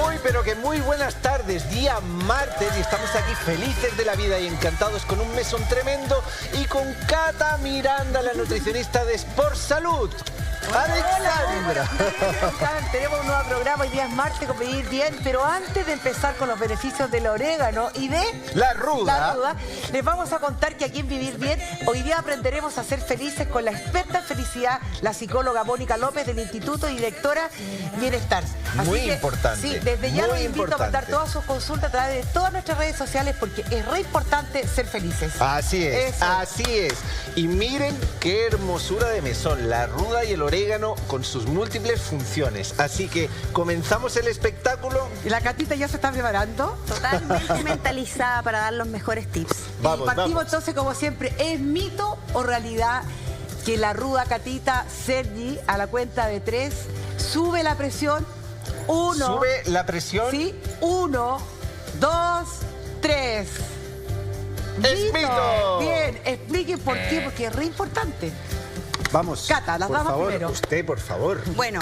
Muy, pero que muy buenas tardes, día martes, y estamos aquí felices de la vida y encantados con un mesón tremendo y con Cata Miranda, la nutricionista de Sport Salud. Alexandra. Tenemos un nuevo programa, hoy día es martes con Vivir Bien, pero antes de empezar con los beneficios del orégano y de la ruda, les vamos a contar que aquí en Vivir Bien hoy día aprenderemos a ser felices con la experta en felicidad, la psicóloga Mónica López del Instituto y directora Bienestar. Así muy que, importante. Sí, desde ya los invito importante a mandar todas sus consultas a través de todas nuestras redes sociales porque es re importante ser felices. Así es, Eso. así es. Y miren qué hermosura de mesón, la ruda y el orégano con sus múltiples funciones. Así que comenzamos el espectáculo. ¿Y la Catita ya se está preparando? Totalmente mentalizada para dar los mejores tips. Vamos, y partimos vamos. entonces, como siempre, ¿es mito o realidad que la ruda Catita Sergi a la cuenta de 3 sube la presión? 1. Sube la presión. Sí, 1, 2, 3. ¡Es mito! Bien, expliquen por qué, porque es re importante. Vamos, Cata, las por damas favor, primero. usted, por favor. Bueno,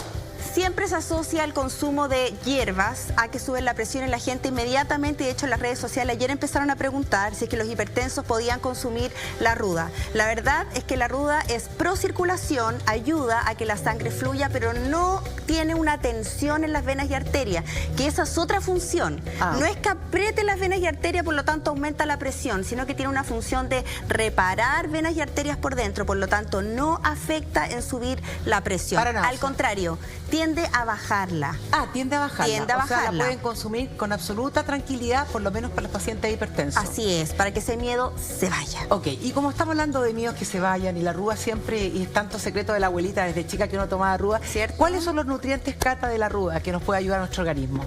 siempre se asocia el consumo de hierbas a que sube la presión en la gente inmediatamente. De hecho, en las redes sociales ayer empezaron a preguntar si es que los hipertensos podían consumir la ruda. La verdad es que la ruda es procirculación, ayuda a que la sangre fluya, pero no tiene una tensión en las venas y arterias, que esa es otra función. No es que apriete las venas y arterias, por lo tanto aumenta la presión, sino que tiene una función de reparar venas y arterias por dentro, por lo tanto no afecta en subir la presión. Para nada. Al contrario, tiende a bajarla. Tiende a bajarla. Tiende a O sea, bajarla. la pueden consumir con absoluta tranquilidad, por lo menos para los pacientes hipertensos. Así es, para que ese miedo se vaya. Ok, y como estamos hablando de miedos que se vayan y la ruda siempre, y es tanto secreto de la abuelita desde chica que uno tomaba ruda, ¿Cierto? ¿cuáles son los nutrientes, Cata, de la ruda que nos puede ayudar a nuestro organismo?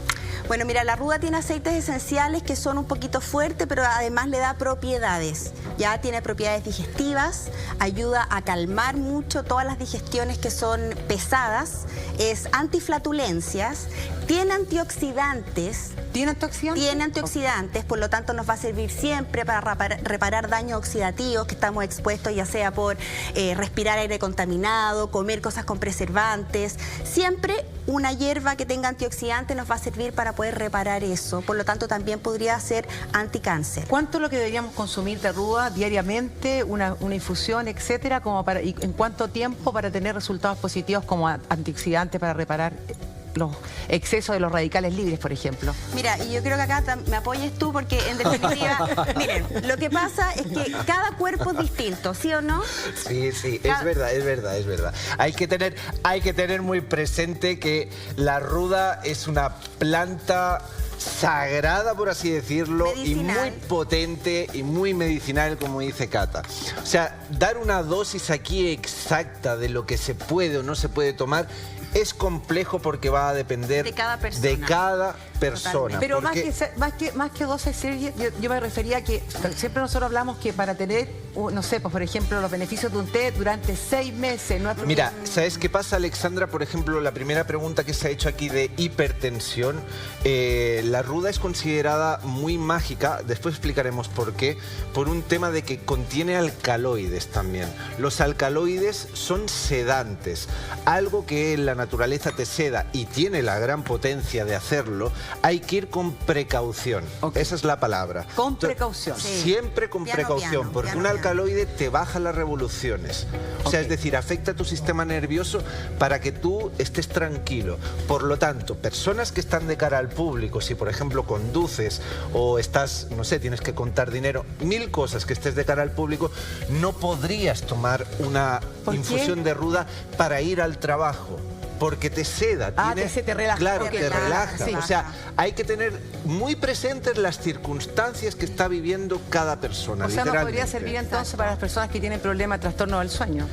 Bueno, mira, la ruda tiene aceites esenciales que son un poquito fuertes, pero además le da propiedades. Ya tiene propiedades digestivas, ayuda a calmar mucho todas las digestiones que son pesadas, es antiflatulencias, tiene antioxidantes. ¿Tiene antioxidantes? Tiene antioxidantes, por lo tanto nos va a servir siempre para reparar daños oxidativos que estamos expuestos, ya sea por respirar aire contaminado, comer cosas con preservantes. Siempre una hierba que tenga antioxidantes nos va a servir para poder reparar eso. Por lo tanto, también podría ser anticáncer. ¿Cuánto es lo que deberíamos consumir de ruda diariamente, una infusión, etcétera, y en cuánto tiempo para tener resultados positivos como antioxidante para reparar los excesos de los radicales libres, por ejemplo? Mira, y yo creo que acá me apoyes tú porque en definitiva, miren, lo que pasa es que cada cuerpo es distinto, ¿sí o no? Sí, sí, es verdad, es verdad, es verdad. Hay que tener muy presente que la ruda es una planta sagrada, por así decirlo, Medicinal. y muy potente y muy medicinal, como dice Cata. O sea, dar una dosis aquí exacta de lo que se puede o no se puede tomar es complejo porque va a depender De cada persona. de cada persona. Totalmente. Pero porque- más que dosis, Sergi, yo me refería a que siempre nosotros hablamos que para tener, no sé, pues por ejemplo, los beneficios de un té durante 6 meses, no es porque- Mira, ¿sabes qué pasa, Alexandra? Por ejemplo, la primera pregunta que se ha hecho aquí de hipertensión, la ruda es considerada muy mágica, después explicaremos por qué, por un tema de que contiene alcaloides también. Los alcaloides son sedantes, algo que en la naturaleza te seda y tiene la gran potencia de hacerlo, hay que ir con precaución. Ok. Esa es la palabra. Con precaución. Sí. Siempre con Piano, precaución, piano, porque piano, un piano. alcaloide te baja las revoluciones. O sea, Ok. es decir, afecta a tu sistema nervioso para que tú estés tranquilo. Por lo tanto, personas que están de cara al público, si por ejemplo conduces o estás, no sé, tienes que contar dinero, 1000 cosas que estés de cara al público, no podrías tomar una ¿Por qué? infusión de ruda para ir al trabajo. Porque te seda. te relaja. Claro, Ok, te claro, relaja. sí. O sea, hay que tener muy presentes las circunstancias que está viviendo cada persona. O sea, nos podría literalmente. servir entonces para las personas que tienen problemas de trastorno del sueño.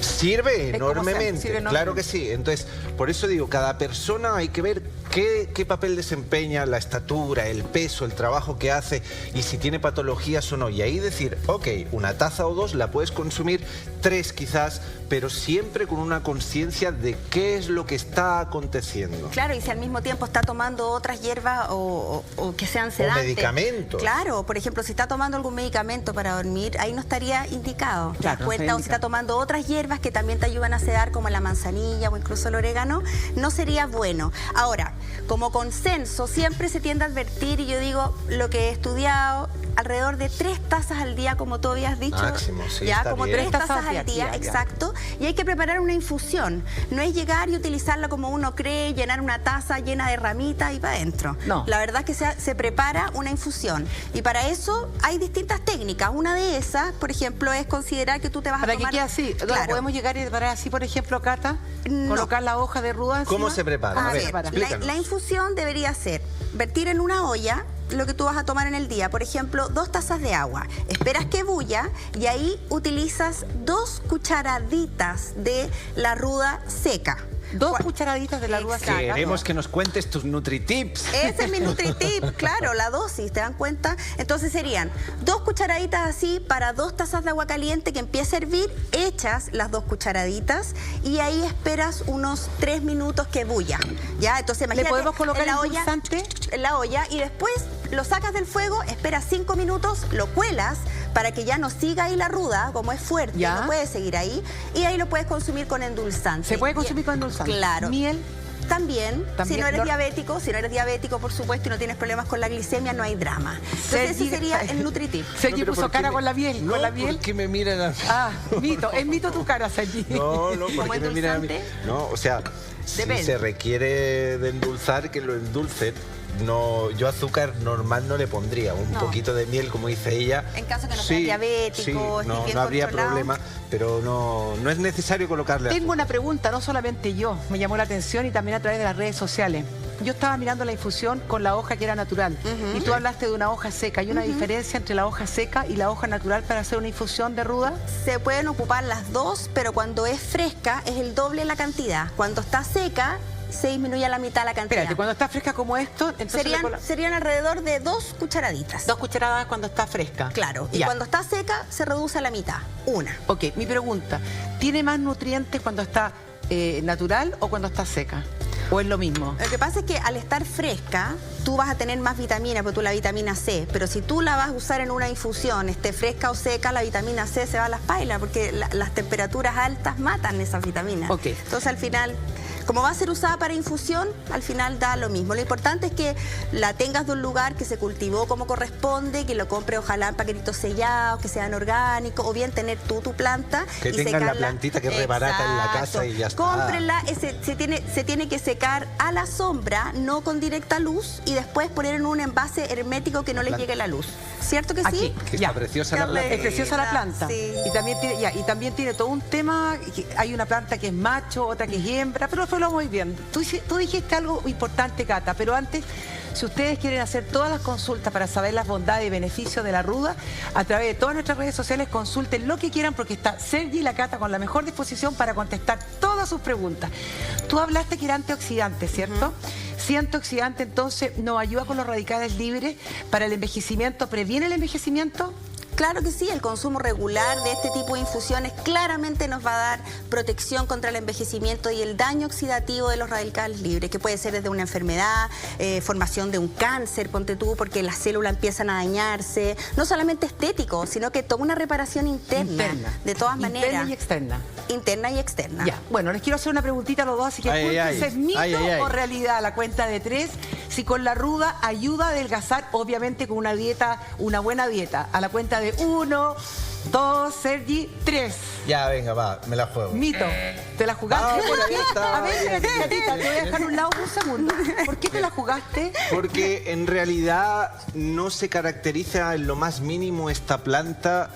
Sirve Es como enormemente, sirve claro enormemente. que sí. Entonces, por eso digo, cada persona hay que ver qué papel desempeña, la estatura, el peso, el trabajo que hace y si tiene patologías o no. Y ahí decir, ok, una taza o dos la puedes consumir, 3 quizás, pero siempre con una conciencia de qué es lo que está aconteciendo. Claro, y si al mismo tiempo está tomando otras hierbas o que sean sedantes. medicamentos. Claro, por ejemplo, si está tomando algún medicamento para dormir, ahí no estaría indicado. ¿Te das Claro, no cuenta? estaría O si está indicado. tomando otras hierbas hierbas que también te ayudan a sedar, como la manzanilla o incluso el orégano, no sería bueno. Ahora, como consenso, siempre se tiende a advertir, y yo digo lo que he estudiado, alrededor de 3 tazas al día, como tú habías dicho. Máximo, sí, ya, está como bien. 3 tazas Tazas al día, ya. exacto. Y hay que preparar una infusión. No es llegar y utilizarla como uno cree, llenar una taza llena de ramitas y para adentro. No. La verdad es que se prepara una infusión. Y para eso hay distintas técnicas. Una de esas, por ejemplo, es considerar que tú te vas Para a tomar... que quede así, Claro. ¿podemos llegar y preparar así, por ejemplo, Cata? No. Colocar la hoja de ruda encima. ¿Cómo se prepara? A A ver, ver, explícanos. la infusión debería ser vertir en una olla lo que tú vas a tomar en el día. Por ejemplo, 2 tazas de agua. Esperas que bulla y ahí utilizas 2 cucharaditas de la ruda seca. 2 cucharaditas de la ruda Exacto. seca. Queremos que nos cuentes tus NutriTips. Ese es mi NutriTip, claro, la dosis, ¿te dan cuenta? Entonces serían 2 cucharaditas así para 2 tazas de agua caliente que empiece a hervir, echas las 2 cucharaditas y ahí esperas unos 3 minutos que bulla. ¿Ya? Entonces ¿Le imagínate podemos colocar en la olla, endulzante? en la olla y después lo sacas del fuego, esperas 5 minutos, lo cuelas para que ya no siga ahí la ruda, como es fuerte, ¿Ya? no puede seguir ahí, y ahí lo puedes consumir con endulzante. ¿Se puede consumir con endulzante? Claro. ¿Miel? También, También, si no eres no- diabético, por supuesto, y no tienes problemas con la glicemia, no hay drama. Entonces, Sergi- ese sería el NutriTip. Sergi pero puso ¿por qué cara me- con la miel, No, con la miel. ¿por qué me miran a mí? Ah, mito, es mito tu cara, Sergi. No, no, ¿Como porque me miran a mí. endulzante? No, o sea, si Depende. se requiere de endulzar, que lo endulcen. No, yo azúcar normal no le pondría, un No. poquito de miel, como dice ella. En caso que no seas diabético, sí, estés no, bien no habría controlado. problema, pero no es necesario colocarle Tengo azúcar. una pregunta, no solamente yo, me llamó la atención y también a través de las redes sociales. Yo estaba mirando la infusión con la hoja que era natural y tú hablaste de una hoja seca. ¿Hay una diferencia entre la hoja seca y la hoja natural para hacer una infusión de ruda? Se pueden ocupar las dos, pero cuando es fresca es el doble la cantidad. Cuando está seca, se disminuye a la mitad la cantidad. Espérate, cuando está fresca como esto, entonces Serían alrededor de 2 cucharaditas. 2 cucharadas cuando está fresca. Claro. Y Ya. cuando está seca, se reduce a la mitad. Una. Ok, mi pregunta, ¿tiene más nutrientes cuando está natural o cuando está seca? ¿O es lo mismo? Lo que pasa es que al estar fresca, tú vas a tener más vitamina, porque tú la vitamina C, pero si tú la vas a usar en una infusión, esté fresca o seca, la vitamina C se va a las pailas, porque las temperaturas altas matan esas vitaminas. Ok. Entonces al final, como va a ser usada para infusión, al final da lo mismo. Lo importante es que la tengas de un lugar que se cultivó como corresponde, que lo compre ojalá en paquetitos sellados, que sean orgánicos, o bien tener tú tu planta Que y tengan la secarla. plantita que rebarata en la casa Exacto. y ya está. Cómprenla, se tiene que secar a la sombra, no con directa luz, y después poner en un envase hermético que no le llegue la luz. ¿Cierto que sí? Aquí. Que Ya. está preciosa la Qué planta. Es preciosa la planta. Sí. Y también tiene todo un tema, que hay una planta que es macho, otra que es hembra, pero lo vamos muy bien. Tú dijiste algo importante, Cata, pero antes, si ustedes quieren hacer todas las consultas para saber las bondades y beneficios de la ruda, a través de todas nuestras redes sociales consulten lo que quieran, porque está Sergi y la Cata con la mejor disposición para contestar todas sus preguntas. Tú hablaste que era antioxidante, ¿cierto? Si antioxidante, entonces, ¿nos ayuda con los radicales libres para el envejecimiento? ¿Previene el envejecimiento? Claro que sí, el consumo regular de este tipo de infusiones claramente nos va a dar protección contra el envejecimiento y el daño oxidativo de los radicales libres, que puede ser desde una enfermedad, formación de un cáncer, ponte tú, porque las células empiezan a dañarse, no solamente estético, sino que toda una reparación interna. De todas maneras. Interna y externa. Interna y externa. Ya, bueno, les quiero hacer una preguntita a los dos, así que Ay, ay, ¿es ay. mito Ay, ay, ay. o realidad a la cuenta de 3? Si con la ruda ayuda a adelgazar, obviamente con una dieta, una buena dieta. A la cuenta de 1, 2, Sergi, 3. Ya, venga, va, me la juego. Mito, ¿te la jugaste? Ah, ¿Por bueno, qué? ahí está. A ver, espérate, gatita, te voy a dejar un lado un segundo. ¿Por qué te la jugaste? Porque en realidad no se caracteriza en lo más mínimo esta planta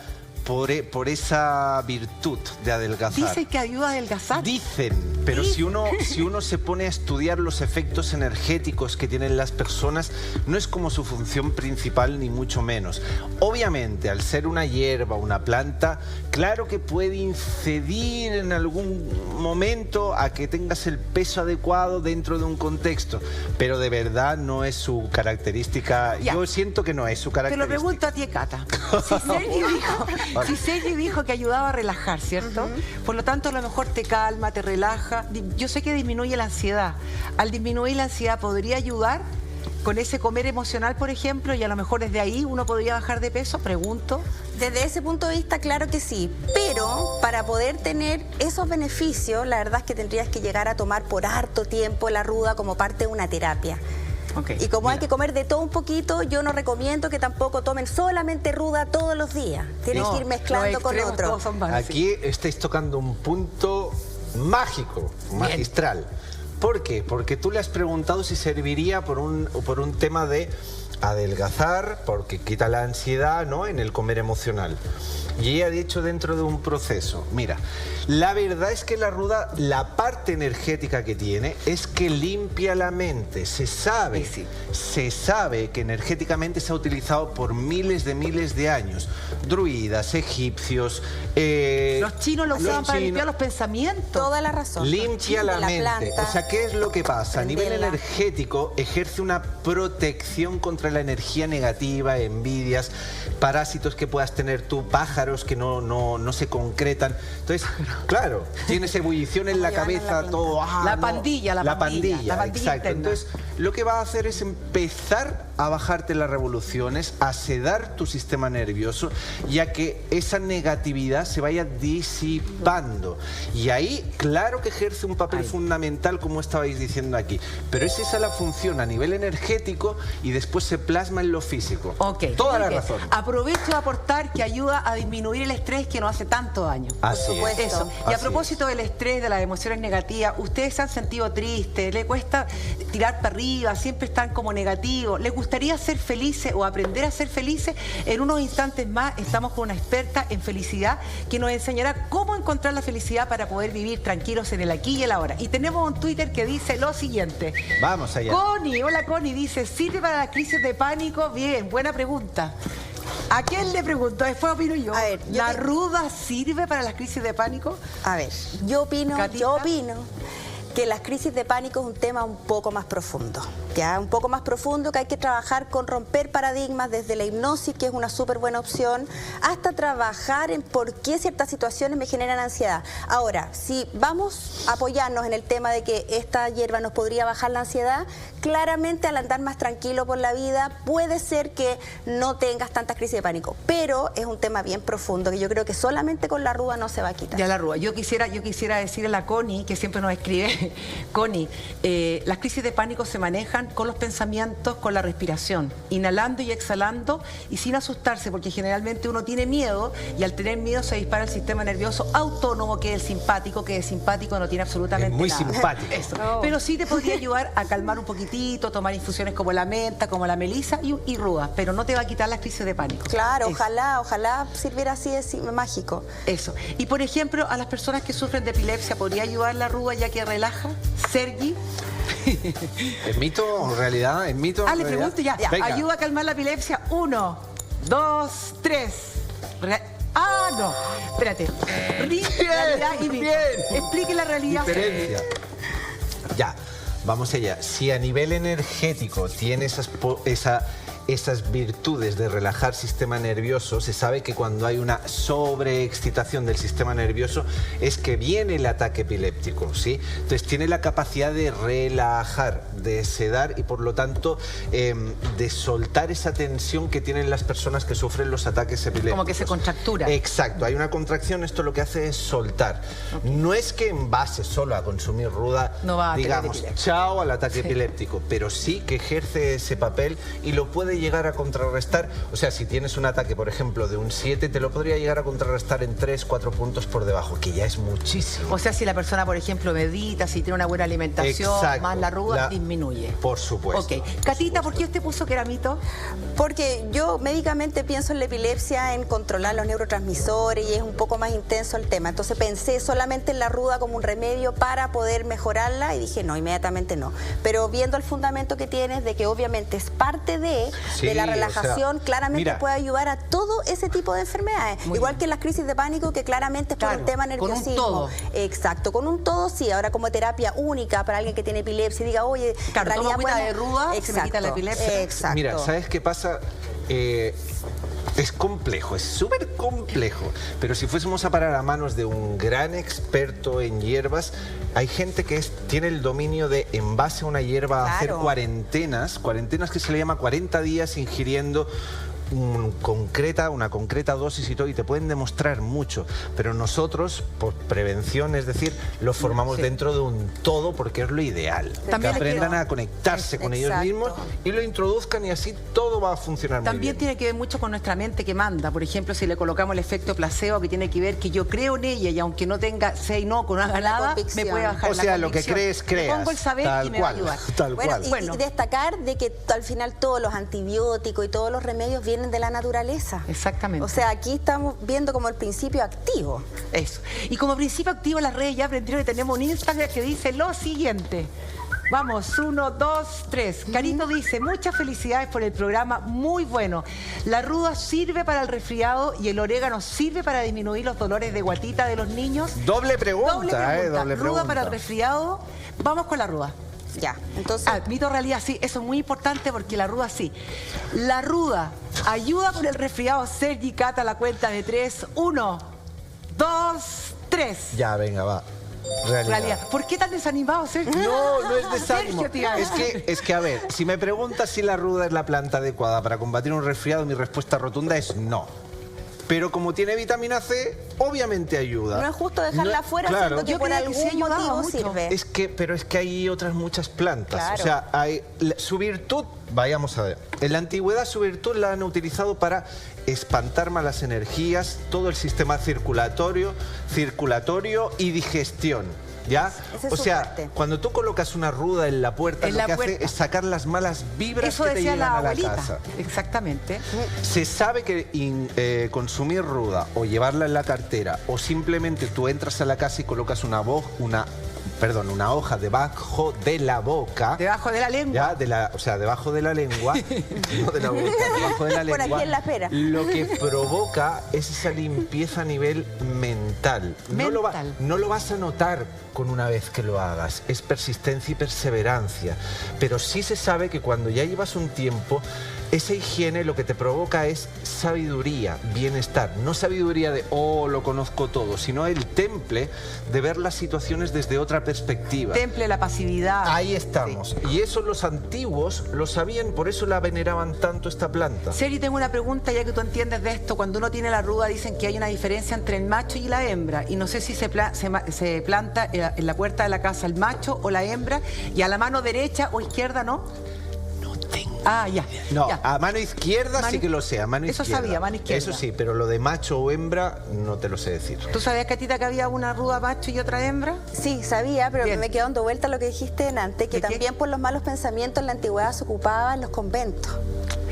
por esa virtud de adelgazar. Dicen que ayuda a adelgazar. Dicen, pero si uno se pone a estudiar los efectos energéticos que tienen las personas, no es como su función principal ni mucho menos. Obviamente, al ser una hierba, una planta, claro que puede incidir en algún momento a que tengas el peso adecuado dentro de un contexto, pero de verdad no es su característica. Ya. Yo siento que no es su Te lo característica. pregunto a ti, Cata. Si Sergi dijo que ayudaba a relajar, ¿cierto? Por lo tanto, a lo mejor te calma, te relaja. Yo sé que disminuye la ansiedad. Al disminuir la ansiedad, ¿podría ayudar con ese comer emocional, por ejemplo? Y a lo mejor desde ahí uno podría bajar de peso, pregunto. Desde ese punto de vista, claro que sí, pero para poder tener esos beneficios, la verdad es que tendrías que llegar a tomar por harto tiempo la ruda como parte de una terapia. Y como hay que comer de todo un poquito, yo no recomiendo que tampoco tomen solamente ruda todos los días. Tienen que ir mezclando con otro. Aquí estáis tocando un punto mágico, magistral. ¿Por qué? Porque tú le has preguntado si serviría por un tema de adelgazar, porque quita la ansiedad, ¿no?, en el comer emocional. Y ella ha dicho dentro de un proceso, mira, la verdad es que la ruda, la parte energética que tiene es que limpia la mente. Se sabe que energéticamente se ha utilizado por miles de años. Druidas, egipcios... los chinos lo usaban para limpiar los pensamientos. Toda la razón. Limpia la mente. Planta, o sea, ¿qué es lo que pasa? A nivel energético ejerce una protección contra la energía negativa, envidias, parásitos que puedas tener tú, pájaros que no se concretan. Entonces, claro, tienes ebullición en la cabeza, todo... La pandilla, exacto. interna. Entonces, lo que va a hacer es empezar a bajarte las revoluciones, a sedar tu sistema nervioso, ya que esa negatividad se vaya disipando. Y ahí, claro que ejerce un papel fundamental, como estabais diciendo aquí. Pero es esa la función a nivel energético y después se plasma en lo físico. Toda la razón. Aprovecho de aportar que ayuda a disminuir el estrés que nos hace tanto daño. Así es. Eso. Y a propósito del estrés, de las emociones negativas, ustedes se han sentido tristes, les cuesta tirar para arriba, siempre están como negativos. ¿Les gustaría ser felices o aprender a ser felices? En unos instantes más estamos con una experta en felicidad que nos enseñará cómo encontrar la felicidad para poder vivir tranquilos en el aquí y el ahora. Y tenemos un Twitter que dice lo siguiente. Vamos allá. Connie, hola Connie, dice, ¿sirve para la crisis de pánico? Bien, buena pregunta. ¿A quién le pregunto? Después opino yo. A ver, ¿La ruda sirve para las crisis de pánico? A ver, yo opino ¿Catita? Que las crisis de pánico es un tema un poco más profundo, ya un poco más profundo, que hay que trabajar con romper paradigmas desde la hipnosis, que es una súper buena opción, hasta trabajar en por qué ciertas situaciones me generan ansiedad. Ahora, si vamos a apoyarnos en el tema de que esta hierba nos podría bajar la ansiedad, claramente al andar más tranquilo por la vida puede ser que no tengas tantas crisis de pánico, pero es un tema bien profundo que yo creo que solamente con la ruda no se va a quitar. Ya la ruda. Yo quisiera decirle a la Connie, que siempre nos escribe, Connie, las crisis de pánico se manejan con los pensamientos, con la respiración, inhalando y exhalando y sin asustarse, porque generalmente uno tiene miedo y al tener miedo se dispara el sistema nervioso autónomo, que es el simpático, que es simpático no tiene absolutamente muy nada. simpático. Eso. Pero sí te podría ayudar a calmar un poquitito, tomar infusiones como la menta, como la melisa y ruda, pero no te va a quitar las crisis de pánico. Claro, Eso. ojalá sirviera así de mágico. Eso. Y por ejemplo, a las personas que sufren de epilepsia, ¿podría ayudar la ruda ya que relaja? Sergi. ¿Es mito o en realidad? ¿Es mito? Le pregunto ya. Venga. Ayuda a calmar la epilepsia. 1, 2, 3. No. Espérate. Realidad y mito. Explique la realidad. Diferencia. Ya, vamos allá. Si a nivel energético tiene esas virtudes de relajar sistema nervioso, se sabe que cuando hay una sobreexcitación del sistema nervioso es que viene el ataque epiléptico, ¿sí? Entonces tiene la capacidad de relajar, de sedar y por lo tanto de soltar esa tensión que tienen las personas que sufren los ataques epilépticos. Como que se contractura. Exacto, hay una contracción, esto lo que hace es soltar. No es que en base solo a consumir ruda, no va a digamos, chao al ataque epiléptico, pero sí que ejerce ese papel y lo puede llegar a contrarrestar. O sea, si tienes un ataque, por ejemplo, de un 7, te lo podría llegar a contrarrestar en 3, 4 puntos por debajo, que ya es muchísimo. O sea, si la persona, por ejemplo, medita, si tiene una buena alimentación, exacto, más la ruda, disminuye. Por supuesto. Ok. Catita, ¿por qué usted puso que era mito? Porque yo médicamente pienso en la epilepsia, en controlar los neurotransmisores y es un poco más intenso el tema. Entonces pensé solamente en la ruda como un remedio para poder mejorarla y dije no, inmediatamente no. Pero viendo el fundamento que tienes de que obviamente es parte de la relajación, claramente puede ayudar a todo ese tipo de enfermedades. Igual que en las crisis de pánico, que claramente es por un tema nerviosismo. Con un todo. Exacto, con un todo sí. Ahora como terapia única para alguien que tiene epilepsia y diga, oye, claro, en realidad toma de ruda, se me quita la epilepsia. Exacto. Mira, ¿sabes qué pasa? Es complejo, es súper complejo, pero si fuésemos a parar a manos de un gran experto en hierbas, hay gente que tiene el dominio de, en base a una hierba, hacer cuarentenas que se le llama 40 días ingiriendo una concreta dosis y todo, y te pueden demostrar mucho, pero nosotros, por prevención, es decir, lo formamos dentro de un todo porque es lo ideal. También que aprendan a conectarse con ellos mismos y lo introduzcan, y así todo va a funcionar muy bien. También tiene que ver mucho con nuestra mente que manda. Por ejemplo, si le colocamos el efecto placebo, que tiene que ver que yo creo en ella, y aunque no tenga say no, con una nada, me puede bajar o sea, la lo que crees, creas. Le pongo el saber y me va a ayudar. Tal Bueno, cual. y destacar de que al final todos los antibióticos y todos los remedios vienen de la naturaleza. Exactamente. O sea, aquí estamos viendo como el principio activo. Eso. Y como principio activo, las redes ya aprendieron que tenemos un Instagram que dice lo siguiente. Vamos, 1, 2, 3. Carito dice, muchas felicidades por el programa, muy bueno. La ruda sirve para el resfriado y el orégano sirve para disminuir los dolores de guatita de los niños. Doble pregunta, Doble pregunta. doble Ruda pregunta. para el resfriado. Vamos con la ruda. Ya, entonces... Mito realidad, sí, eso es muy importante porque la ruda sí. La ruda ayuda con el resfriado. Sergi, Cata, la cuenta de 3. 1, 2, 3. Ya, venga, va. Realidad. ¿Por qué tan desanimado, Sergio? No es desánimo. Sergio, tía. Es que, a ver, si me preguntas si la ruda es la planta adecuada para combatir un resfriado, mi respuesta rotunda es no. Pero como tiene vitamina C, obviamente ayuda. No es justo dejarla afuera, claro. siendo que Yo por creo que algún sí ayudaba motivo mucho. sirve. Pero es que hay otras muchas plantas. Claro. O sea, su virtud, vayamos a ver. En la antigüedad su virtud la han utilizado para espantar malas energías, todo el sistema circulatorio y digestión. ¿Ya? Ese es o su sea, fuerte. cuando tú colocas una ruda en la puerta, En lo la que puerta. hace es sacar las malas vibras Eso que te decía llegan la a la abuelita. casa. Exactamente. Se sabe que consumir ruda o llevarla en la cartera, o simplemente tú entras a la casa y colocas una hoja debajo de la boca. Debajo de la lengua. Ya, o sea, debajo de la lengua, no de la boca, debajo de la lengua. Por aquí en la pera. Lo que provoca es esa limpieza a nivel mental. Mental. No lo vas a notar con una vez que lo hagas. Es persistencia y perseverancia. Pero sí se sabe que cuando ya llevas un tiempo, esa higiene lo que te provoca es sabiduría, bienestar. No sabiduría de, oh, lo conozco todo, sino el temple de ver las situaciones desde otra perspectiva. Temple la pasividad. Ahí estamos. Y eso los antiguos lo sabían, por eso la veneraban tanto esta planta. Seri, tengo una pregunta, ya que tú entiendes de esto. Cuando uno tiene la ruda, dicen que hay una diferencia entre el macho y la hembra. Y no sé si se planta en la puerta de la casa el macho o la hembra, y a la mano derecha o izquierda, ¿no? Ya. No, ya. a mano izquierda sí que lo sé, a mano Eso izquierda. sabía, mano izquierda. Eso sí, pero lo de macho o hembra no te lo sé decir. ¿Tú sabías, Catita, que había una ruda macho y otra hembra? Sí, sabía, pero Bien. me quedó dando vuelta lo que dijiste antes, que ¿De qué? también por los malos pensamientos en la antigüedad se ocupaba en los conventos.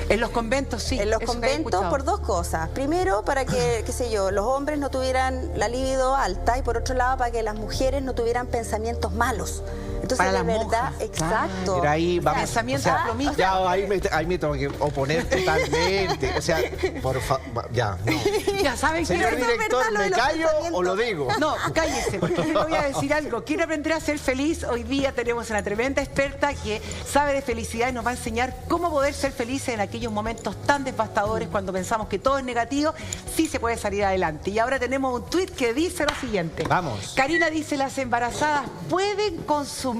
En los conventos, sí. En los eso que había conventos escuchado. por dos cosas. Primero, para que, qué sé yo, los hombres no tuvieran la libido alta, y por otro lado, para que las mujeres no tuvieran pensamientos malos. Entonces, Para de las verdad, monjas. exacto. Pero ahí vamos. Pensamiento plomista. Ya, ahí me tengo que oponer totalmente. O sea, por favor, ya, no. Ya saben que Señor Pero eso es director, verdad, lo de ¿me los callo o lo pensamientos. digo? No, cállese, porque yo le voy a decir algo. ¿Quiere aprender a ser feliz? Hoy día tenemos una tremenda experta que sabe de felicidad y nos va a enseñar cómo poder ser felices en aquellos momentos tan devastadores, cuando pensamos que todo es negativo, sí se puede salir adelante. Y ahora tenemos un tuit que dice lo siguiente. Vamos. Karina dice, ¿las embarazadas pueden consumirla?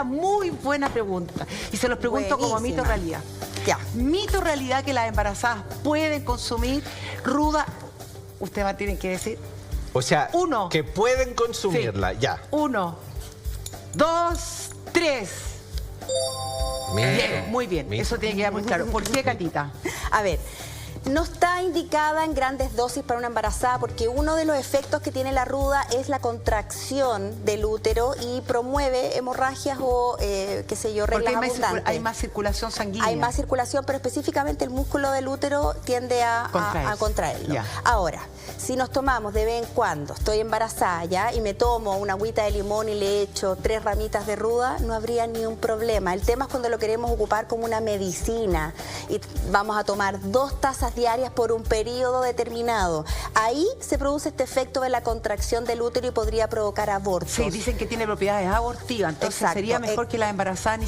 Muy buena pregunta. Y se los pregunto como Buenísima. mito realidad. Ya. Mito realidad que las embarazadas pueden consumir ruda. Usted va a tener que decir. O sea, Uno. que pueden consumirla, Sí. ya. 1, 2, 3. Bien, muy bien. Mito. Eso tiene que quedar muy claro. ¿Por qué, Catita? A ver, no está indicada en grandes dosis para una embarazada, porque uno de los efectos que tiene la ruda es la contracción del útero y promueve hemorragias o, qué sé yo, Porque reglas hay abundantes. más circulación sanguínea. Hay más circulación, pero específicamente el músculo del útero tiende a contraerlo. Ya. Ahora, si nos tomamos de vez en cuando, estoy embarazada ya y me tomo una agüita de limón y le echo 3 ramitas de ruda, no habría ni un problema. El tema es cuando lo queremos ocupar como una medicina y vamos a tomar 2 tazas diarias por un periodo determinado. Ahí se produce este efecto de la contracción del útero y podría provocar abortos. Sí, dicen que tiene propiedades abortivas, entonces Exacto. sería mejor que las embarazadas ni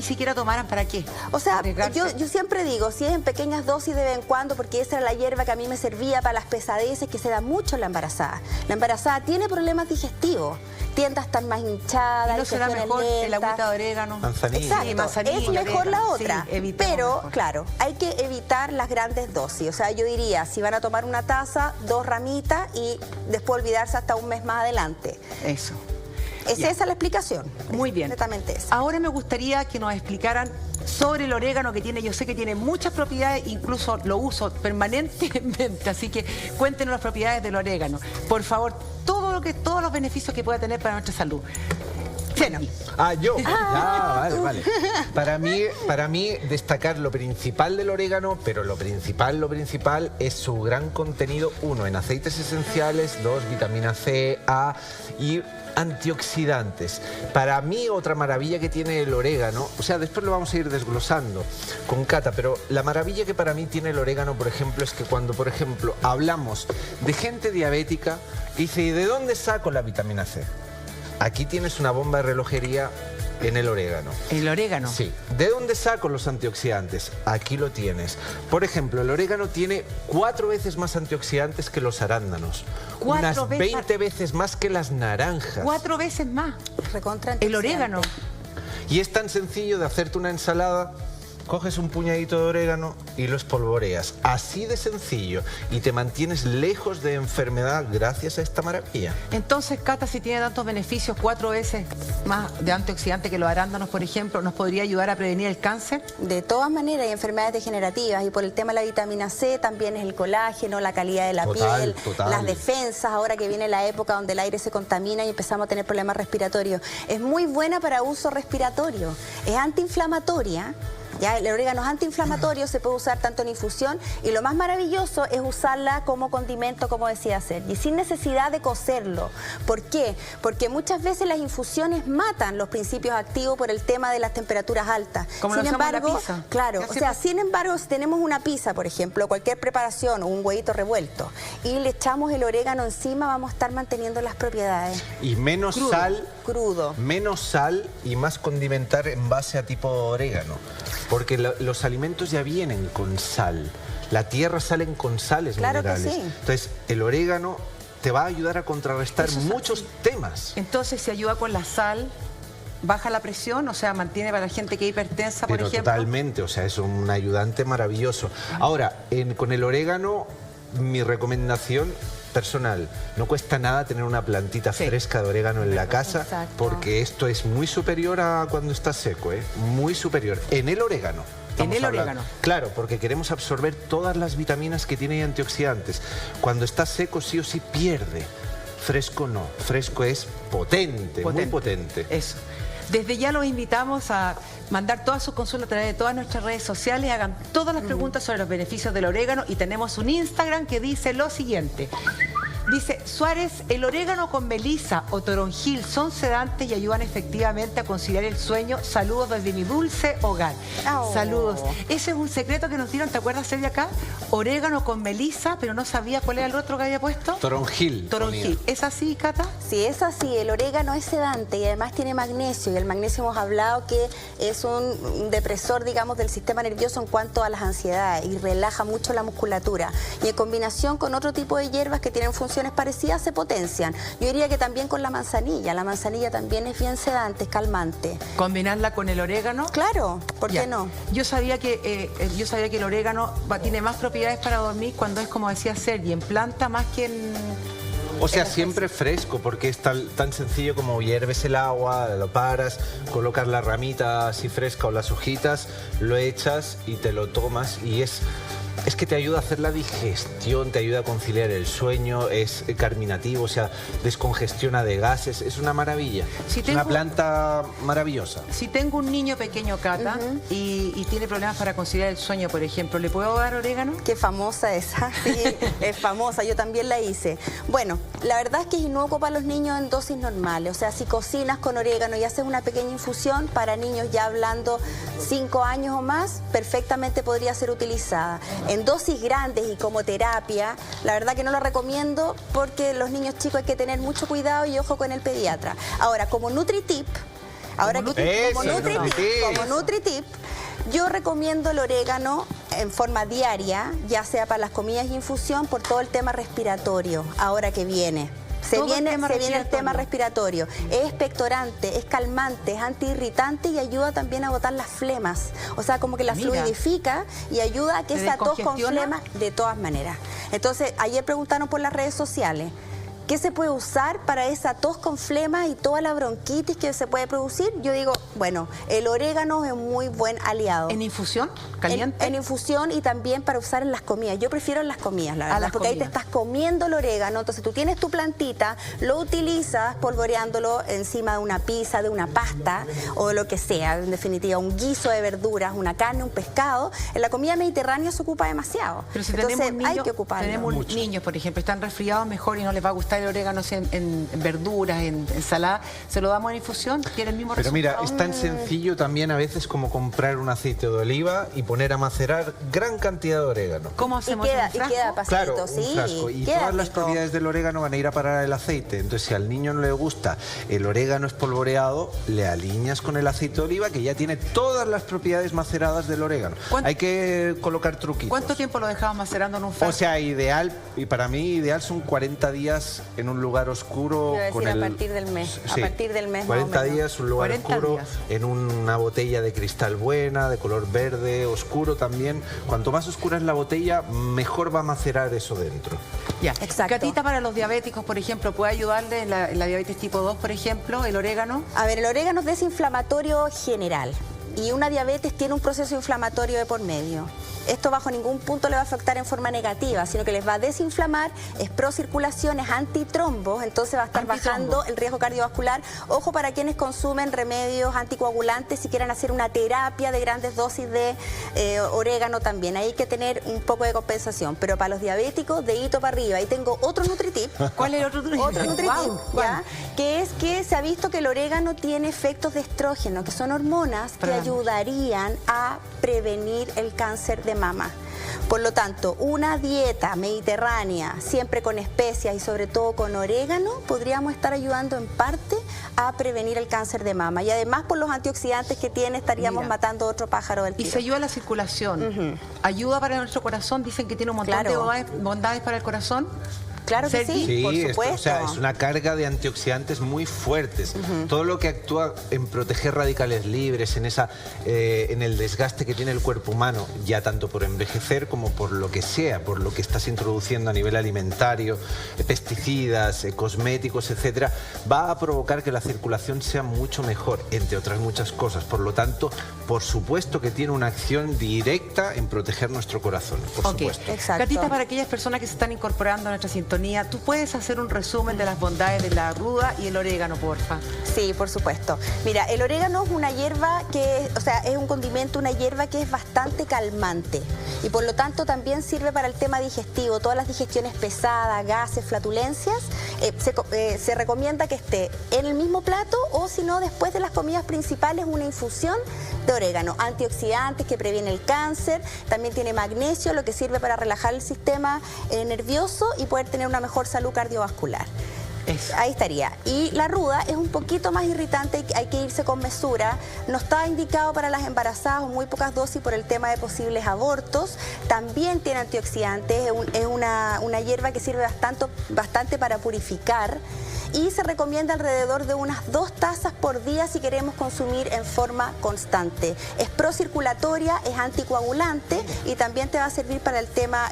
siquiera tomaran. ¿Para qué? O sea, Arriesgarse. yo siempre digo, si es en pequeñas dosis de vez en cuando, porque esa era la hierba que a mí me servía para las pesadeces que se da mucho en la embarazada. La embarazada tiene problemas digestivos, tiende a estar más hinchada, ¿Y no será digestiones mejor el lentas. agüita de orégano? Manzanilla. Exacto, Sí, manzanilla, es mejor la orégano. otra, Sí, evitemos pero mejor. claro, hay que evitar las grandes dosis. O sea, yo diría, si van a tomar una taza, 2 ramitas y después olvidarse hasta un mes más adelante. Eso. Es Ya. esa la explicación. Muy bien. Netamente esa. Ahora me gustaría que nos explicaran sobre el orégano que tiene. Yo sé que tiene muchas propiedades, incluso lo uso permanentemente, así que cuéntenos las propiedades del orégano. Por favor, todos los beneficios que pueda tener para nuestra salud. Bueno. Yo. Vale. Para mí destacar lo principal del orégano, pero lo principal es su gran contenido, 1, en aceites esenciales, 2, vitamina C, A y antioxidantes. Para mí otra maravilla que tiene el orégano, o sea, después lo vamos a ir desglosando con Cata, pero la maravilla que para mí tiene el orégano, por ejemplo, es que cuando, por ejemplo, hablamos de gente diabética, dice, ¿y de dónde saco la vitamina C? Aquí tienes una bomba de relojería en el orégano. ¿El orégano? Sí. ¿De dónde saco los antioxidantes? Aquí lo tienes. Por ejemplo, el orégano tiene 4 veces más antioxidantes que los arándanos. Unas 20 veces más que las naranjas. 4 veces más. Recontra El orégano. Y es tan sencillo de hacerte una ensalada, coges un puñadito de orégano y lo espolvoreas. Así de sencillo. Y te mantienes lejos de enfermedad gracias a esta maravilla. Entonces, Cata, si tiene tantos beneficios, 4 veces más de antioxidante que los arándanos, por ejemplo, ¿nos podría ayudar a prevenir el cáncer? De todas maneras hay enfermedades degenerativas y por el tema de la vitamina C también es el colágeno, la calidad de la piel, las defensas, ahora que viene la época donde el aire se contamina y empezamos a tener problemas respiratorios. Es muy buena para uso respiratorio, es antiinflamatoria. Ya, el orégano es antiinflamatorio, se puede usar tanto en infusión y lo más maravilloso es usarla como condimento, como decía Sergi, sin necesidad de cocerlo. ¿Por qué? Porque muchas veces las infusiones matan los principios activos por el tema de las temperaturas altas. Como sin lo hacemos embargo, en la pizza. claro, o sea, sin embargo, si tenemos una pizza, por ejemplo, cualquier preparación o un huevito revuelto y le echamos el orégano encima, vamos a estar manteniendo las propiedades. Y menos Crudo. Menos sal y más condimentar en base a tipo orégano. Porque los alimentos ya vienen con sal. La tierra salen con sales minerales. Que sí. Entonces, el orégano te va a ayudar a contrarrestar muchos temas. Entonces, si ayuda con la sal, baja la presión, o sea, mantiene para la gente que es hipertensa, por Pero ejemplo. totalmente, o sea, es un ayudante maravilloso. Ahora, con el orégano, mi recomendación personal, no cuesta nada tener una plantita fresca de orégano en la casa. Exacto. Porque esto es muy superior a cuando está seco, muy superior. En el orégano. Orégano. Claro, porque queremos absorber todas las vitaminas que tiene y antioxidantes. Cuando está seco sí o sí pierde. Fresco no, fresco es potente. Muy potente. Eso. Desde ya los invitamos a mandar todas sus consultas a través de todas nuestras redes sociales, hagan todas las preguntas sobre los beneficios del orégano y tenemos un Instagram que dice lo siguiente. Dice, Suárez, el orégano con melisa o toronjil son sedantes y ayudan efectivamente a conciliar el sueño. Saludos desde mi dulce hogar. Oh. Saludos. Ese es un secreto que nos dieron, ¿te acuerdas, Sergio, acá? Orégano con melisa, pero no sabía cuál era el otro que había puesto. Toronjil. Toronjil. ¿Es así, Cata? Sí, es así. El orégano es sedante y además tiene magnesio. Y el magnesio hemos hablado que es un depresor, digamos, del sistema nervioso en cuanto a las ansiedades y relaja mucho la musculatura. Y en combinación con otro tipo de hierbas que tienen funciones parecidas se potencian. Yo diría que también con la manzanilla. La manzanilla también es bien sedante, es calmante. ¿Combinarla con el orégano? Claro, ¿por qué no? Yo sabía que el orégano tiene más propiedades para dormir cuando es, como decía Sergi, en planta más que en... O sea, siempre fresco, porque es tan sencillo como hierves el agua, lo paras, colocas la ramita así fresca o las hojitas, lo echas y te lo tomas y es que te ayuda a hacer la digestión, te ayuda a conciliar el sueño, es carminativo, o sea, descongestiona de gases, es una maravilla. Es una planta maravillosa. Si tengo un niño pequeño, Cata, y tiene problemas para conciliar el sueño, por ejemplo, ¿le puedo dar orégano? Qué famosa esa, sí, es famosa, yo también la hice. Bueno, la verdad es que es inocuo para los niños en dosis normales, o sea, si cocinas con orégano y haces una pequeña infusión, para niños ya hablando 5 años o más, perfectamente podría ser utilizada. En dosis grandes y como terapia, la verdad que no lo recomiendo porque los niños chicos hay que tener mucho cuidado y ojo con el pediatra. Ahora, como NutriTip, yo recomiendo el orégano en forma diaria, ya sea para las comidas y infusión, por todo el tema respiratorio, ahora que viene. Se Todo viene el respiratorio. tema respiratorio. Es expectorante, es calmante, es antiirritante y ayuda también a botar las flemas. O sea, como que la Mira. fluidifica y ayuda a que ¿Se esa tos con descongestiona? flemas de todas maneras. Entonces, ayer preguntaron por las redes sociales. ¿Qué se puede usar para esa tos con flema y toda la bronquitis que se puede producir? Yo digo, bueno, el orégano es un muy buen aliado. ¿En infusión? ¿Caliente? En infusión y también para usar en las comidas. Yo prefiero en las comidas, la verdad, las porque ahí te comidas. estás comiendo el orégano. Entonces tú tienes tu plantita, lo utilizas polvoreándolo encima de una pizza, de una pasta o de lo que sea. En definitiva, un guiso de verduras, una carne, un pescado. En la comida mediterránea se ocupa demasiado. Pero si Entonces tenemos niños, hay que ocuparlo. tenemos niños, por ejemplo, están resfriados mejor y no les va a gustar el orégano en verduras, en ensalada, se lo damos en infusión, tiene el mismo Pero mira, resultado. es tan sencillo también a veces como comprar un aceite de oliva y poner a macerar gran cantidad de orégano. ¿Cómo Y hacemos queda, en un frasco? pasadito, Claro, sí. un frasco. Y queda todas las rico. propiedades del orégano van a ir a parar al aceite. Entonces, si al niño no le gusta el orégano espolvoreado, le alineas con el aceite de oliva que ya tiene todas las propiedades maceradas del orégano. ¿Cuánto- Hay que colocar truquitos. ¿Cuánto tiempo lo dejamos macerando en un frasco? O sea, ideal, y para mí ideal son 40 días en un lugar oscuro. Iba a decir con a el... partir del mes, a Sí, partir del mes más o 40 menos. días, un lugar 40 oscuro, días. en una botella de cristal buena, de color verde, oscuro también. Cuanto más oscura es la botella, mejor va a macerar eso dentro. Ya. Exacto. Catita, para los diabéticos, por ejemplo, ¿puede ayudarle en la diabetes tipo 2, por ejemplo, el orégano? A ver, el orégano es desinflamatorio general y una diabetes tiene un proceso inflamatorio de por medio. Esto bajo ningún punto le va a afectar en forma negativa, sino que les va a desinflamar, es procirculación, es antitrombos, entonces va a estar Antitrombos. bajando el riesgo cardiovascular. Ojo para quienes consumen remedios anticoagulantes, si quieren hacer una terapia de grandes dosis de orégano también, hay que tener un poco de compensación. Pero para los diabéticos, dedito para arriba. Ahí tengo otro NutriTip. ¿Cuál es el otro nutriente? Otro NutriTip, Guau, ¿ya? Que es que se ha visto que el orégano tiene efectos de estrógeno, que son hormonas que Perdón. ayudarían a prevenir el cáncer de mama. Por lo tanto, una dieta mediterránea, siempre con especias y sobre todo con orégano, podríamos estar ayudando en parte a prevenir el cáncer de mama. Y además, por los antioxidantes que tiene, estaríamos Mira. matando otro pájaro del Y tiro. se ayuda a la circulación. Ayuda para nuestro corazón, dicen que tiene un montón Claro. de bondades para el corazón. Claro que Sergi. sí, por supuesto. O sea, es una carga de antioxidantes muy fuertes. Todo lo que actúa en proteger radicales libres, en el desgaste que tiene el cuerpo humano, ya tanto por envejecer como por lo que sea, por lo que estás introduciendo a nivel alimentario, pesticidas, cosméticos, etcétera, va a provocar que la circulación sea mucho mejor, entre otras muchas cosas. Por lo tanto, por supuesto que tiene una acción directa en proteger nuestro corazón, por Ok. supuesto. Exacto. Catita, para aquellas personas que se están incorporando a nuestra sintonía, ¿tú puedes hacer un resumen de las bondades de la ruda y el orégano, porfa? Sí, por supuesto. Mira, el orégano es una hierba que, o sea, es un condimento, una hierba que es bastante calmante y por lo tanto también sirve para el tema digestivo. Todas las digestiones pesadas, gases, flatulencias, se recomienda que esté en el mismo plato o si no, después de las comidas principales, una infusión de orégano. Antioxidantes que previene el cáncer, también tiene magnesio, lo que sirve para relajar el sistema nervioso y poder tener una mejor salud cardiovascular. Eso. Ahí estaría. Y la ruda es un poquito más irritante, hay que irse con mesura. No está indicado para las embarazadas o muy pocas dosis por el tema de posibles abortos. También tiene antioxidantes, es una hierba que sirve bastante para purificar. Y se recomienda alrededor de unas 2 tazas por día si queremos consumir en forma constante. Es procirculatoria, es anticoagulante y también te va a servir para el tema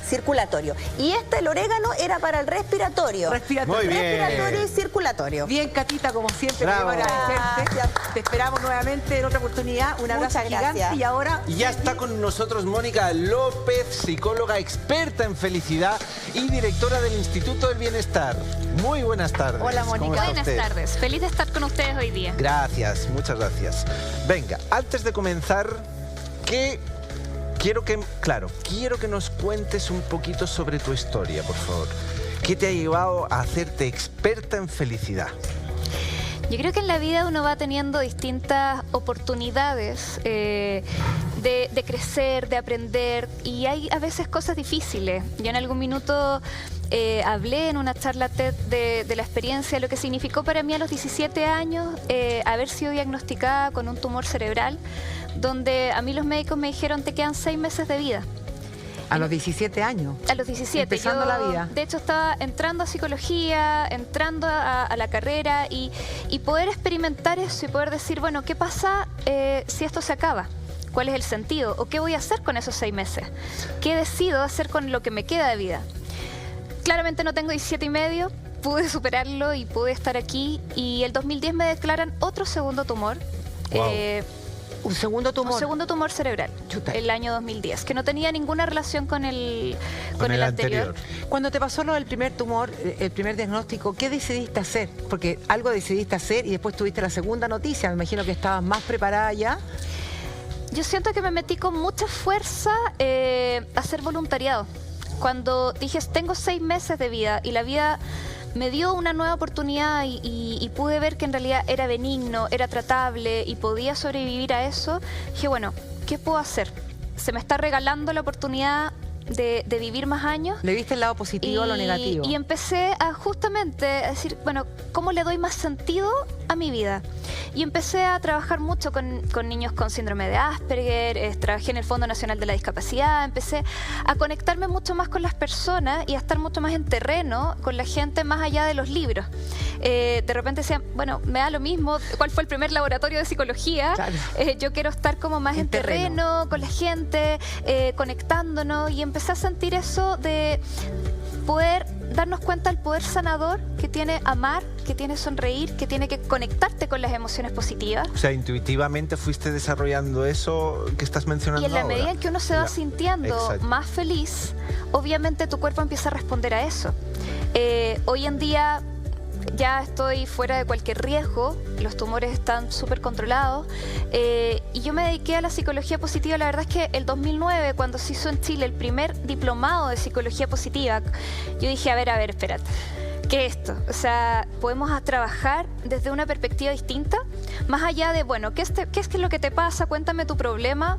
circulatorio. Y el orégano era para el respiratorio. Respiratorio. Muy bien. Respiratorio y circulatorio. Bien, Catita, como siempre, Bravo. queremos agradecerte. Gracias. Te esperamos nuevamente en otra oportunidad. Un abrazo Muchas gigante. gracias. Y ahora, Y ya está con nosotros Mónica López, psicóloga experta en felicidad y directora del Instituto del Bienestar. Muy buenas tardes. Hola, ¿Cómo Mónica. está Buenas usted? tardes, feliz de estar con ustedes hoy día. Gracias, muchas gracias. Venga, antes de comenzar, quiero que nos cuentes un poquito sobre tu historia, por favor. ¿Qué te ha llevado a hacerte experta en felicidad? Yo creo que en la vida uno va teniendo distintas oportunidades de crecer, de aprender, y hay a veces cosas difíciles. Yo en algún minuto hablé en una charla TED de la experiencia, lo que significó para mí a los 17 años haber sido diagnosticada con un tumor cerebral, donde a mí los médicos me dijeron te quedan 6 meses de vida. A los 17 años. A los 17. Empezando la vida. De hecho, estaba entrando a psicología, entrando a la carrera y poder experimentar eso y poder decir, bueno, ¿qué pasa si esto se acaba? ¿Cuál es el sentido? ¿O qué voy a hacer con esos 6 meses? ¿Qué decido hacer con lo que me queda de vida? Claramente no tengo 17 y medio, pude superarlo y pude estar aquí. Y el 2010 me declaran otro segundo tumor. Wow. Un segundo tumor. Un segundo tumor cerebral, Chuta. el año 2010, que no tenía ninguna relación con el anterior. Cuando te pasó lo del primer tumor, el primer diagnóstico, ¿qué decidiste hacer? Porque algo decidiste hacer y después tuviste la segunda noticia. Me imagino que estabas más preparada ya. Yo siento que me metí con mucha fuerza a hacer voluntariado. Cuando dije, tengo 6 meses de vida y la vida me dio una nueva oportunidad y pude ver que en realidad era benigno, era tratable y podía sobrevivir a eso, dije, bueno, ¿qué puedo hacer? Se me está regalando la oportunidad de vivir más años. ¿Le viste el lado positivo a lo negativo? Y empecé a justamente a decir, bueno, ¿cómo le doy más sentido a mi vida? Y empecé a trabajar mucho con niños con síndrome de Asperger, trabajé en el Fondo Nacional de la Discapacidad, empecé a conectarme mucho más con las personas y a estar mucho más en terreno con la gente más allá de los libros. De repente decían, bueno, me da lo mismo, ¿cuál fue el primer laboratorio de psicología? Claro. Yo quiero estar como más en terreno, con la gente, conectándonos, y empecé a sentir eso de poder darnos cuenta del poder sanador que tiene amar, que tiene sonreír, que tiene que conectarte con las emociones positivas. O sea, intuitivamente fuiste desarrollando eso que estás mencionando Y en la ahora. medida en que uno se va sintiendo más feliz, obviamente tu cuerpo empieza a responder a eso. Hoy en día ya estoy fuera de cualquier riesgo, los tumores están súper controlados, y yo me dediqué a la psicología positiva. La verdad es que el 2009, cuando se hizo en Chile el primer diplomado de psicología positiva, yo dije, a ver, espérate, ¿qué es esto? O sea, podemos trabajar desde una perspectiva distinta, más allá de, bueno, ¿qué es lo que te pasa? Cuéntame tu problema.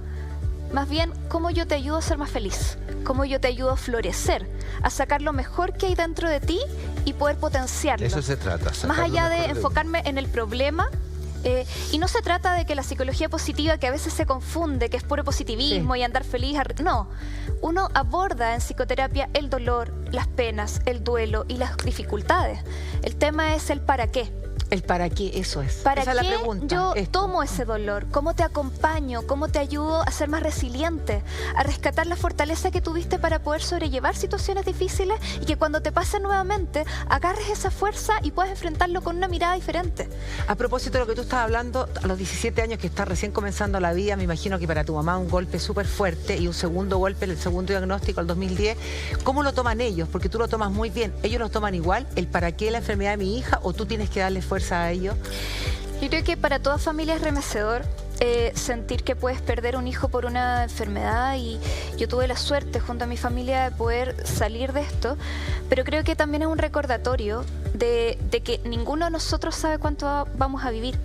Más bien, ¿cómo yo te ayudo a ser más feliz? ¿Cómo yo te ayudo a florecer? A sacar lo mejor que hay dentro de ti y poder potenciarlo. De eso se trata. Más allá de enfocarme en el problema. Y no se trata de que la psicología positiva, que a veces se confunde, que es puro positivismo y andar feliz. No, uno aborda en psicoterapia el dolor, las penas, el duelo y las dificultades. El tema es el para qué. El para qué, eso es. ¿Para Esa qué es la pregunta, yo esto. tomo ese dolor? ¿Cómo te acompaño? ¿Cómo te ayudo a ser más resiliente? A rescatar la fortaleza que tuviste para poder sobrellevar situaciones difíciles y que cuando te pasen nuevamente, agarres esa fuerza y puedas enfrentarlo con una mirada diferente. A propósito de lo que tú estabas hablando, a los 17 años que estás recién comenzando la vida, me imagino que para tu mamá un golpe súper fuerte y un segundo golpe, el segundo diagnóstico, el 2010. ¿Cómo lo toman ellos? Porque tú lo tomas muy bien. ¿Ellos lo toman igual? ¿El para qué la enfermedad de mi hija? ¿O tú tienes que darle fuerza a ellos? Yo creo que para toda familia es remecedor sentir que puedes perder un hijo por una enfermedad, y yo tuve la suerte junto a mi familia de poder salir de esto, pero creo que también es un recordatorio de que ninguno de nosotros sabe cuánto vamos a vivir.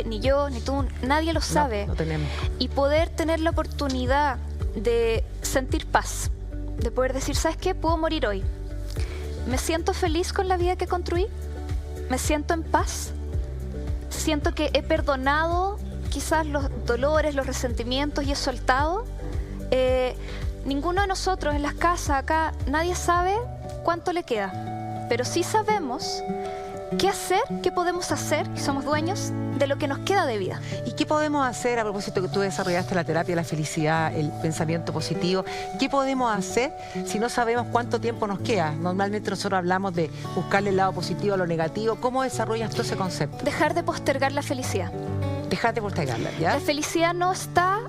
Ni yo, ni tú, nadie lo sabe. No tenemos. Y poder tener la oportunidad de sentir paz, de poder decir, ¿sabes qué? Puedo morir hoy. ¿Me siento feliz con la vida que construí? ¿Me siento en paz? ¿Siento que he perdonado quizás los dolores, los resentimientos y he soltado? Ninguno de nosotros en las casas acá, nadie sabe cuánto le queda, pero sí sabemos qué hacer, qué podemos hacer, y somos dueños de lo que nos queda de vida. ¿Y qué podemos hacer, a propósito que tú desarrollaste la terapia, la felicidad, el pensamiento positivo? ¿Qué podemos hacer si no sabemos cuánto tiempo nos queda? Normalmente nosotros hablamos de buscarle el lado positivo a lo negativo. ¿Cómo desarrollas tú ese concepto? Dejar de postergar la felicidad. Dejar de postergarla, ¿ya? La felicidad no está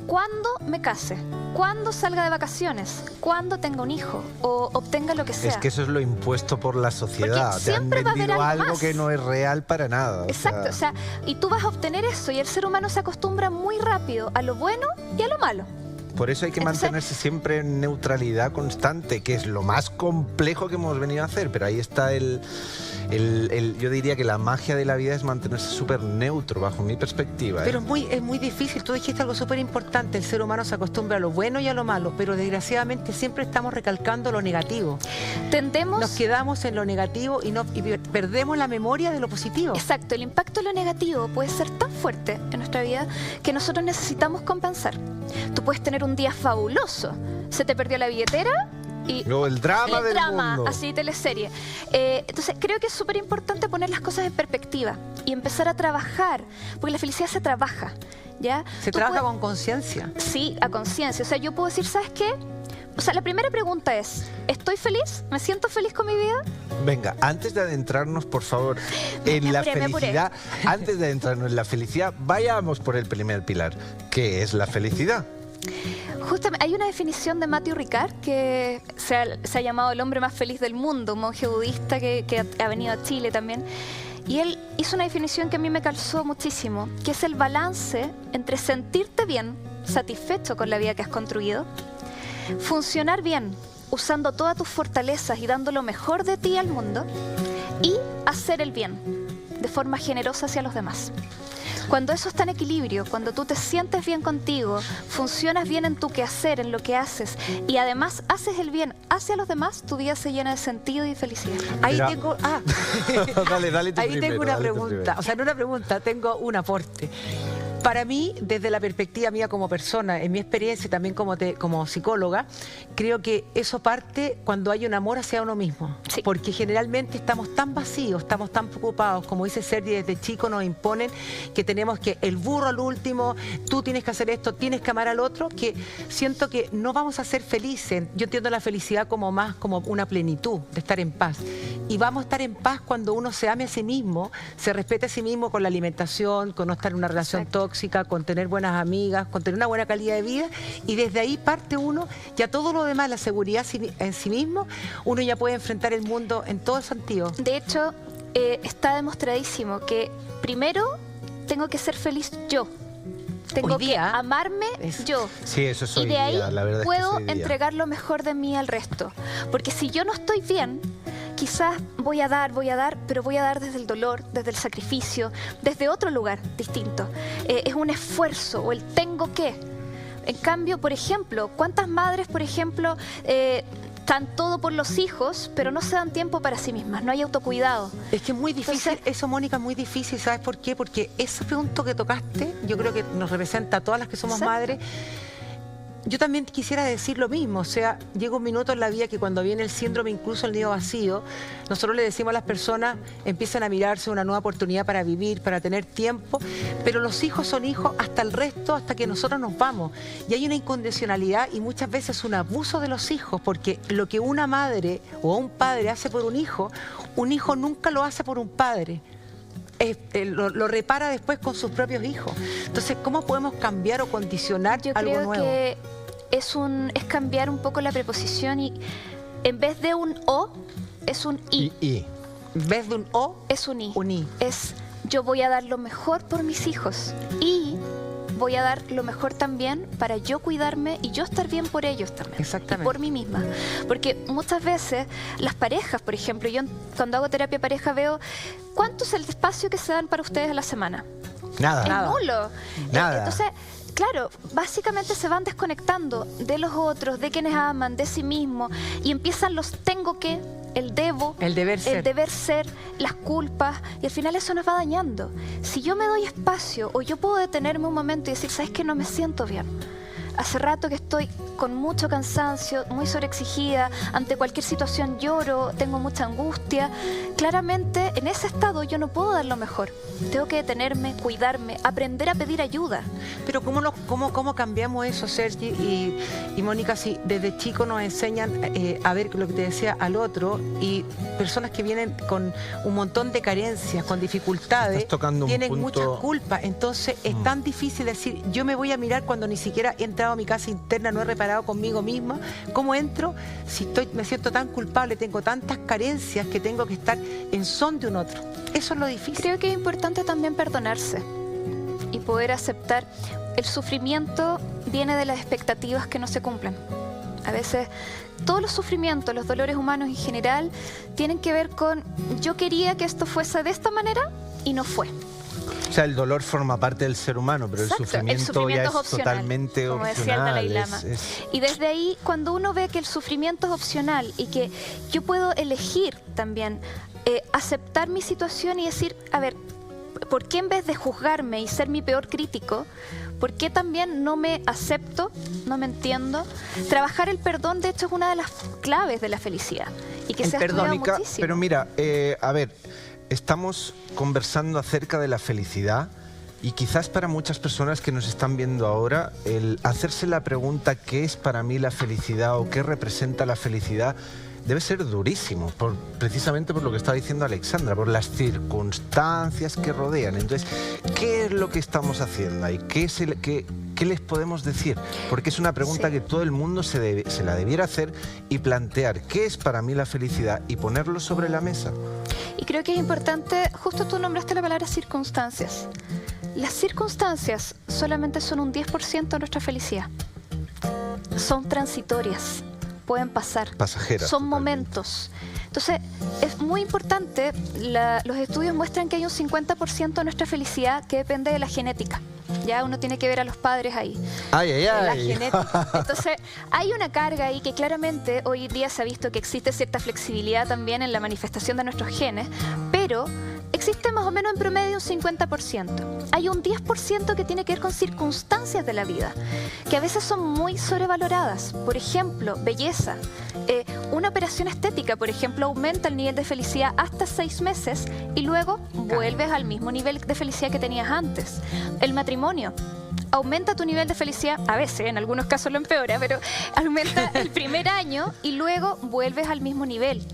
cuando me case, cuando salga de vacaciones, cuando tenga un hijo o obtenga lo que sea. Es que eso es lo impuesto por la sociedad. Porque Te han siempre va a haber vendido algo algo más. que no es real para nada. Exacto, o sea, y tú vas a obtener eso, y el ser humano se acostumbra muy rápido a lo bueno y a lo malo. Por eso hay que Entonces, mantenerse siempre en neutralidad constante, que es lo más complejo que hemos venido a hacer, pero ahí está el yo diría que la magia de la vida es mantenerse súper neutro, bajo mi perspectiva. Pero es muy difícil. Tú dijiste algo súper importante. El ser humano se acostumbra a lo bueno y a lo malo, pero desgraciadamente siempre estamos recalcando lo negativo. Nos quedamos en lo negativo y perdemos la memoria de lo positivo. Exacto, el impacto de lo negativo puede ser tan fuerte en nuestra vida que nosotros necesitamos compensar. Tú puedes tener un día fabuloso, se te perdió la billetera y el drama del mundo. Así, teleserie. Entonces creo que es súper importante poner las cosas en perspectiva y empezar a trabajar, porque la felicidad se trabaja, ¿ya? Se trabaja con conciencia. Sí, a conciencia. O sea, yo puedo decir, ¿sabes qué? O sea, la primera pregunta es, ¿estoy feliz? ¿Me siento feliz con mi vida? Venga, antes de adentrarnos, por favor, en la felicidad, antes de adentrarnos en la felicidad, vayamos por el primer pilar. ¿Qué es la felicidad? Justamente, hay una definición de Matthew Ricard, que se ha llamado el hombre más feliz del mundo, un monje budista que ha venido a Chile también. Y él hizo una definición que a mí me calzó muchísimo, que es el balance entre sentirte bien, satisfecho con la vida que has construido, funcionar bien, usando todas tus fortalezas y dando lo mejor de ti al mundo, y hacer el bien, de forma generosa hacia los demás. Cuando eso está en equilibrio, cuando tú te sientes bien contigo, funcionas bien en tu quehacer, en lo que haces, y además haces el bien hacia los demás, tu vida se llena de sentido y felicidad. Ahí tengo... Dale tú ahí primero, tengo una dale tú pregunta, primero. o sea, no una pregunta, tengo un aporte. Para mí, desde la perspectiva mía como persona, en mi experiencia y también como psicóloga, creo que eso parte cuando hay un amor hacia uno mismo. Sí. Porque generalmente estamos tan vacíos, estamos tan preocupados, como dice Sergi, desde chico nos imponen que tenemos que el burro al último, tú tienes que hacer esto, tienes que amar al otro, que siento que no vamos a ser felices. Yo entiendo la felicidad como más como una plenitud, de estar en paz. Y vamos a estar en paz cuando uno se ame a sí mismo, se respete a sí mismo con la alimentación, con no estar en una relación tóxica, con tener buenas amigas, con tener una buena calidad de vida, y desde ahí parte uno, ya todo lo demás, la seguridad en sí mismo, uno ya puede enfrentar el mundo en todo sentido. De hecho, está demostradísimo que primero tengo que ser feliz yo. Tengo que amarme yo. Sí, eso es hoy y de ahí día, la verdad puedo es que es hoy día. entregar lo mejor de mí al resto. Porque si yo no estoy bien, quizás voy a dar, pero voy a dar desde el dolor, desde el sacrificio, desde otro lugar distinto. Es un esfuerzo o el tengo que. En cambio, por ejemplo, ¿cuántas madres, por ejemplo, están todo por los hijos, pero no se dan tiempo para sí mismas? No hay autocuidado. Es que es muy difícil. Entonces, eso, Mónica, es muy difícil. ¿Sabes por qué? Porque ese punto que tocaste, yo creo que nos representa a todas las que somos madres. Yo también quisiera decir lo mismo, o sea, llega un minuto en la vida que cuando viene el síndrome, incluso el nido vacío, nosotros le decimos a las personas, empiezan a mirarse una nueva oportunidad para vivir, para tener tiempo, pero los hijos son hijos hasta el resto, hasta que nosotros nos vamos. Y hay una incondicionalidad y muchas veces un abuso de los hijos, porque lo que una madre o un padre hace por un hijo nunca lo hace por un padre. Lo repara después con sus propios hijos. Entonces, ¿cómo podemos cambiar o condicionar algo nuevo? Yo creo que es cambiar un poco la preposición y en vez de un o, es un i. En vez de un o, es un i. Un i. Es yo voy a dar lo mejor por mis hijos y voy a dar lo mejor también para yo cuidarme y yo estar bien por ellos también. Exactamente. Y por mí misma. Porque muchas veces las parejas, por ejemplo, yo cuando hago terapia pareja veo cuánto es el espacio que se dan para ustedes a la semana. Nada. Es nulo. Nada. Entonces, claro, básicamente se van desconectando de los otros, de quienes aman, de sí mismos, y empiezan los tengo que, el debo, el deber ser, las culpas, y al final eso nos va dañando. Si yo me doy espacio, o yo puedo detenerme un momento y decir, ¿sabes qué? No me siento bien. Hace rato que estoy con mucho cansancio, muy sobreexigida, ante cualquier situación lloro, tengo mucha angustia. Claramente, en ese estado yo no puedo dar lo mejor. Tengo que detenerme, cuidarme, aprender a pedir ayuda. Pero ¿cómo cambiamos eso, Sergi y Mónica? Si desde chico nos enseñan a ver lo que te decía al otro, y personas que vienen con un montón de carencias, con dificultades, tienen muchas culpas. Entonces es tan difícil decir, yo me voy a mirar cuando ni siquiera he entrado a mi casa interna, no he reparado conmigo misma. ¿Cómo entro? Si me siento tan culpable, tengo tantas carencias que tengo que estar en son de un otro. Eso es lo difícil. Creo que es importante también perdonarse y poder aceptar. El sufrimiento viene de las expectativas que no se cumplen. A veces todos los sufrimientos, los dolores humanos en general, tienen que ver con yo quería que esto fuese de esta manera y no fue. O sea, el dolor forma parte del ser humano, pero Exacto, el sufrimiento ya es opcional, totalmente como opcional. decía el Dalai Lama. Y desde ahí, cuando uno ve que el sufrimiento es opcional y que yo puedo elegir también aceptar mi situación y decir, a ver, ¿por qué en vez de juzgarme y ser mi peor crítico, por qué también no me acepto, no me entiendo? Trabajar el perdón, de hecho, es una de las claves de la felicidad y que se ha estudiado muchísimo. Pero mira, a ver, estamos conversando acerca de la felicidad y quizás para muchas personas que nos están viendo ahora, el hacerse la pregunta ¿qué es para mí la felicidad o qué representa la felicidad? Debe ser durísimo, precisamente por lo que estaba diciendo Alexandra, por las circunstancias que rodean. Entonces, ¿qué es lo que estamos haciendo ahí? ¿Qué les podemos decir? Porque es una pregunta que todo el mundo se la debiera hacer y plantear. ¿Qué es para mí la felicidad? Y ponerlo sobre la mesa. Y creo que es importante, justo tú nombraste la palabra circunstancias. Las circunstancias solamente son un 10% de nuestra felicidad. Son transitorias. Pueden pasar. Pasajeras. Son totalmente. momentos. Entonces, es muy importante, los estudios muestran que hay un 50% de nuestra felicidad que depende de la genética. Ya uno tiene que ver a los padres ahí. ¡Ay, ay, La ay! genética. Entonces, hay una carga ahí que claramente hoy día se ha visto que existe cierta flexibilidad también en la manifestación de nuestros genes, pero existe más o menos en promedio un 50%. Hay un 10% que tiene que ver con circunstancias de la vida, que a veces son muy sobrevaloradas. Por ejemplo, belleza. Una operación estética, por ejemplo, aumenta el nivel de felicidad hasta 6 meses y luego vuelves al mismo nivel de felicidad que tenías antes. El matrimonio aumenta tu nivel de felicidad, a veces, en algunos casos lo empeora, pero aumenta el primer año y luego vuelves al mismo nivel.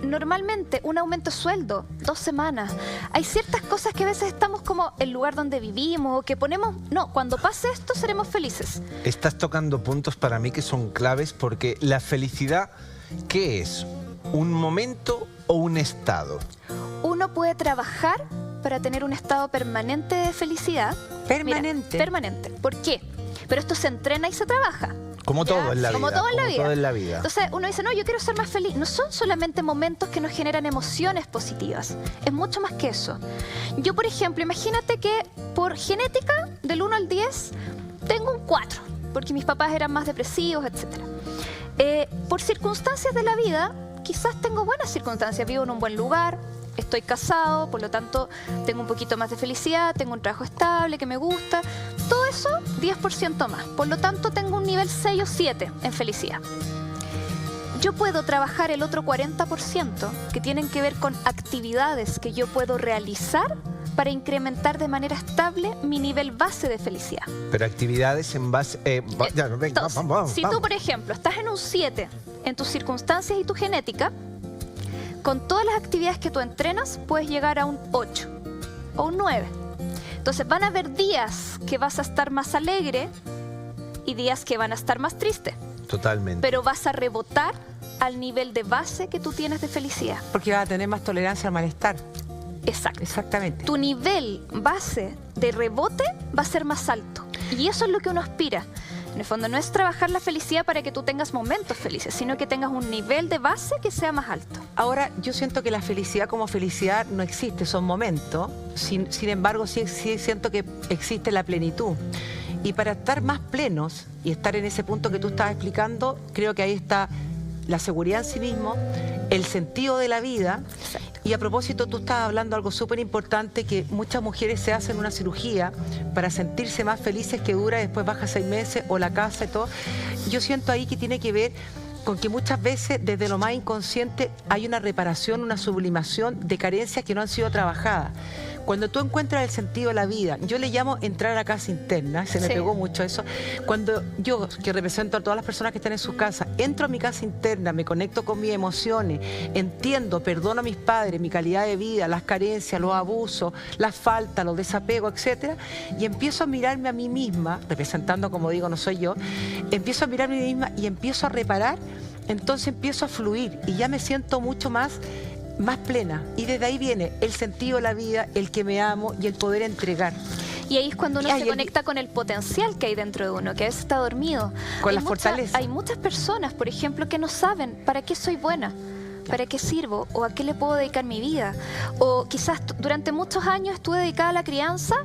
Normalmente un aumento de sueldo, 2 semanas. Hay ciertas cosas que a veces estamos como el lugar donde vivimos o que ponemos, no, cuando pase esto seremos felices. Estás tocando puntos para mí que son claves porque la felicidad, ¿qué es? ¿Un momento o un estado? Uno puede trabajar para tener un estado permanente de felicidad. ¿Permanente? Mira, permanente. ¿Por qué? Pero esto se entrena y se trabaja. Como todo en la vida. Como todo en la vida. Todo en la vida. Entonces uno dice, no, yo quiero ser más feliz. No son solamente momentos que nos generan emociones positivas. Es mucho más que eso. Yo, por ejemplo, imagínate que por genética, del 1 al 10, tengo un 4, porque mis papás eran más depresivos, etc. Por circunstancias de la vida, quizás tengo buenas circunstancias. Vivo en un buen lugar, estoy casado, por lo tanto tengo un poquito más de felicidad, tengo un trabajo estable que me gusta. Todo eso, 10% más. Por lo tanto, tengo un nivel 6 o 7 en felicidad. Yo puedo trabajar el otro 40% que tienen que ver con actividades que yo puedo realizar para incrementar de manera estable mi nivel base de felicidad. Pero actividades en base... ya, venga, Entonces, vamos. si tú, por ejemplo, estás en un 7 en tus circunstancias y tu genética, con todas las actividades que tú entrenas, puedes llegar a un 8 o un 9. Entonces van a haber días que vas a estar más alegre y días que van a estar más triste. Totalmente. Pero vas a rebotar al nivel de base que tú tienes de felicidad. Porque vas a tener más tolerancia al malestar. Exacto. Exactamente. Tu nivel base de rebote va a ser más alto. Y eso es lo que uno aspira. En el fondo no es trabajar la felicidad para que tú tengas momentos felices, sino que tengas un nivel de base que sea más alto. Ahora, yo siento que la felicidad como felicidad no existe, son momentos. Sin embargo, sí siento que existe la plenitud. Y para estar más plenos y estar en ese punto que tú estabas explicando, creo que ahí está la seguridad en sí mismo, el sentido de la vida. Exacto. Y a propósito, tú estabas hablando algo súper importante, que muchas mujeres se hacen una cirugía para sentirse más felices, que dura, después baja 6 meses, o la casa y todo. Yo siento ahí que tiene que ver con que muchas veces desde lo más inconsciente hay una reparación, una sublimación de carencias que no han sido trabajadas. Cuando tú encuentras el sentido de la vida, yo le llamo entrar a la casa interna, se me Sí. pegó mucho eso. Cuando yo, que represento a todas las personas que están en sus casas, entro a mi casa interna, me conecto con mis emociones, entiendo, perdono a mis padres, mi calidad de vida, las carencias, los abusos, las faltas, los desapegos, etcétera, y empiezo a mirarme a mí misma, representando, como digo, no soy yo, empiezo a mirarme a mí misma y empiezo a reparar, entonces empiezo a fluir y ya me siento mucho más plena. Y desde ahí viene el sentido de la vida, el que me amo y el poder entregar. Y ahí es cuando uno Ay, se conecta con el potencial que hay dentro de uno, que a veces está dormido. Con la fortaleza. Hay muchas personas, por ejemplo, que no saben para qué soy buena. ¿Para qué sirvo? ¿O a qué le puedo dedicar mi vida? O quizás durante muchos años estuve dedicada a la crianza,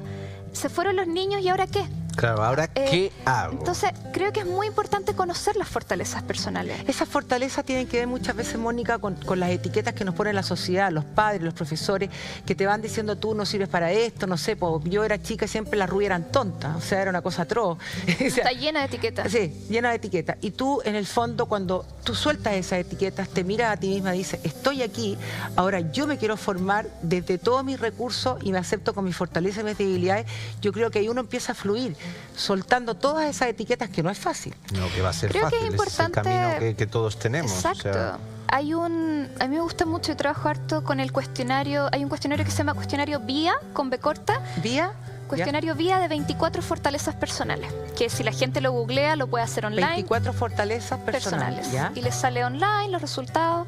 se fueron los niños y ¿ahora qué? Claro, ahora ¿qué hago? Entonces, creo que es muy importante conocer las fortalezas personales. Esas fortalezas tienen que ver muchas veces, Mónica, con las etiquetas que nos pone la sociedad, los padres, los profesores, que te van diciendo tú no sirves para esto, no sé, yo era chica y siempre las rubias eran tontas, o sea, era una cosa atroz. Está llena de etiquetas. Sí, llena de etiquetas. Y tú, en el fondo, cuando tú sueltas esas etiquetas, te miras a ti misma y dices, estoy aquí, ahora yo me quiero formar desde todos mis recursos y me acepto con mis fortalezas y mis debilidades. Yo creo que ahí uno empieza a fluir, soltando todas esas etiquetas, que no es fácil. No, que va a ser Creo que fácil, es importante... es el camino que todos tenemos. Exacto. O sea, A mí me gusta mucho y trabajo harto con el cuestionario. Hay un cuestionario que se llama cuestionario VIA, con B corta. ¿Vía? Cuestionario VIA de 24 fortalezas personales, que si la gente lo googlea lo puede hacer online. 24 fortalezas personales. ¿Ya? Y les sale online los resultados.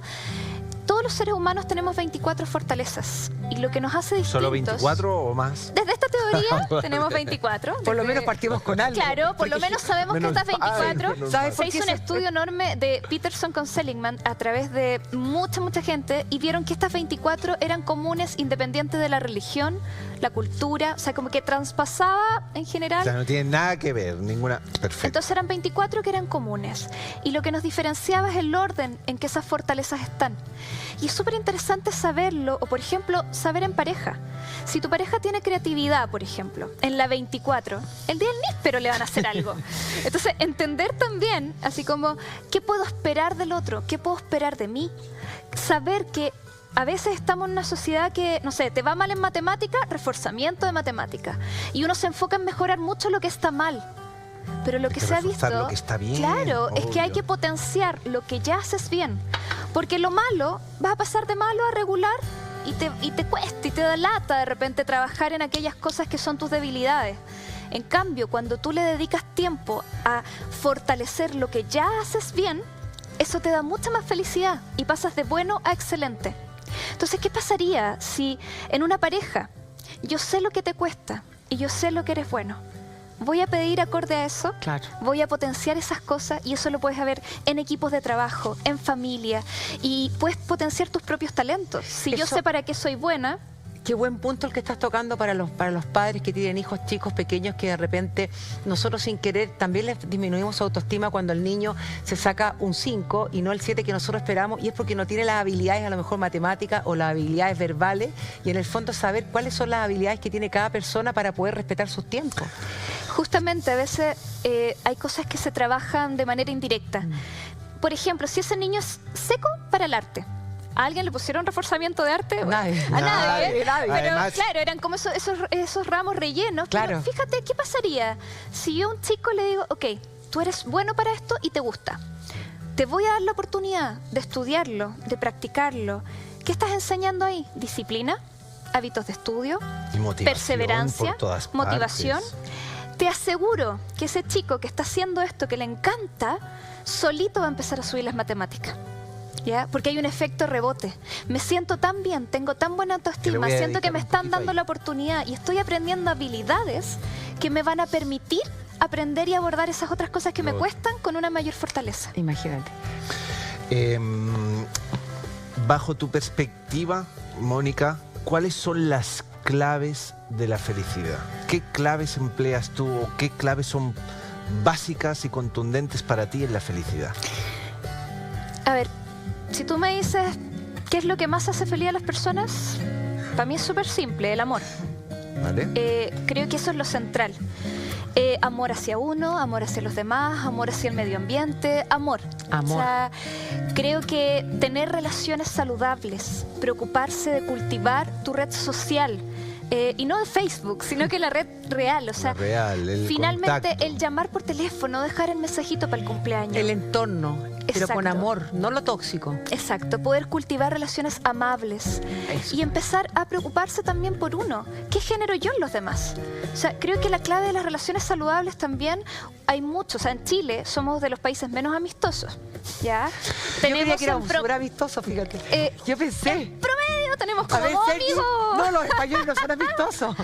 Todos los seres humanos tenemos 24 fortalezas y lo que nos hace distintos... ¿Solo 24 o más? Desde esta teoría tenemos 24. Por lo Desde- menos partimos con algo. Claro, por lo menos sabemos que estas 24. menos ¿Sabes Se por hizo qué un estudio enorme de Peterson con Seligman a través de mucha gente y vieron que estas 24 eran comunes independiente de la religión, la cultura, o sea, como que traspasaba en O general. sea, no tiene nada que ver, ninguna... Perfecto. Entonces eran 24 que eran comunes. Y lo que nos diferenciaba es el orden en que esas fortalezas están. Y es súper interesante saberlo, o por ejemplo, saber en pareja. Si tu pareja tiene creatividad, por ejemplo, en la 24, el día del níspero le van a hacer algo. Entonces, entender también, así como, ¿qué puedo esperar del otro? ¿Qué puedo esperar de mí? Saber que a veces estamos en una sociedad que, no sé, te va mal en matemática, reforzamiento de matemática. Y uno se enfoca en mejorar mucho lo que está mal. Pero lo que que se ha reforzar visto, lo que está bien, claro, es que hay obvio. que potenciar lo que ya haces bien. Porque lo malo, vas a pasar de malo a regular y te cuesta y te da lata de repente trabajar en aquellas cosas que son tus debilidades. En cambio, cuando tú le dedicas tiempo a fortalecer lo que ya haces bien, eso te da mucha más felicidad y pasas de bueno a excelente. Entonces, ¿qué pasaría si en una pareja yo sé lo que te cuesta y yo sé lo que eres bueno? Voy a pedir acorde a eso, Claro. voy a potenciar esas cosas y eso lo puedes ver en equipos de trabajo, en familia y puedes potenciar tus propios talentos. Si yo Eso- sé para qué soy buena, Qué buen punto el que estás tocando para los padres que tienen hijos chicos, pequeños, que de repente nosotros sin querer también les disminuimos su autoestima cuando el niño se saca un 5 y no el 7 que nosotros esperamos, y es porque no tiene las habilidades, a lo mejor matemáticas o las habilidades verbales, y en el fondo saber cuáles son las habilidades que tiene cada persona para poder respetar sus tiempos. justamente a veces hay cosas que se trabajan de manera indirecta. Por ejemplo, si ese niño es seco para el arte, ¿a alguien le pusieron reforzamiento de arte? A nadie. A nadie. Nadie. Pero Además- claro, eran como esos ramos rellenos. Claro. Pero fíjate, ¿qué pasaría si yo a un chico le digo, ok, tú eres bueno para esto y te gusta? Te voy a dar la oportunidad de estudiarlo, de practicarlo. ¿Qué estás enseñando ahí? Disciplina, hábitos de estudio, Y motivación perseverancia, por todas partes. motivación. Te aseguro que ese chico que está haciendo esto que le encanta, solito va a empezar a subir las matemáticas. ¿Ya? Porque hay un efecto rebote. Me siento tan bien, tengo tan buena Que le autoestima, voy a siento que dedicar me un están poquito dando ahí. la oportunidad y estoy aprendiendo habilidades que me van a permitir aprender y abordar esas otras cosas que me Lo- cuestan con una mayor fortaleza. Imagínate. Bajo tu perspectiva, Mónica, ¿cuáles son las claves de la felicidad? ¿Qué claves empleas tú o qué claves son básicas y contundentes para ti en la felicidad? A ver, si tú me dices qué es lo que más hace feliz a las personas, para mí es súper simple, el amor. ¿Vale? Creo que eso es lo central. Amor hacia uno, amor hacia los demás, amor hacia el medio ambiente, amor. Amor. O sea, creo que tener relaciones saludables, preocuparse de cultivar tu red social, y no de Facebook, sino que la red real. O sea, La real, el finalmente contacto. el llamar por teléfono, dejar el mensajito para el cumpleaños. El entorno, pero con Exacto. amor, no lo tóxico. Exacto, poder cultivar relaciones amables Eso. y empezar a preocuparse también por uno. ¿Qué genero yo en los demás? O sea, creo que la clave de las relaciones saludables también hay mucho. O sea, en Chile somos de los países menos amistosos, ¿ya? Yo creía que era en súper amistoso, fíjate. Yo pensé. promedio tenemos A como ver, dos Sergi, amigos. no, los españoles no son amistosos.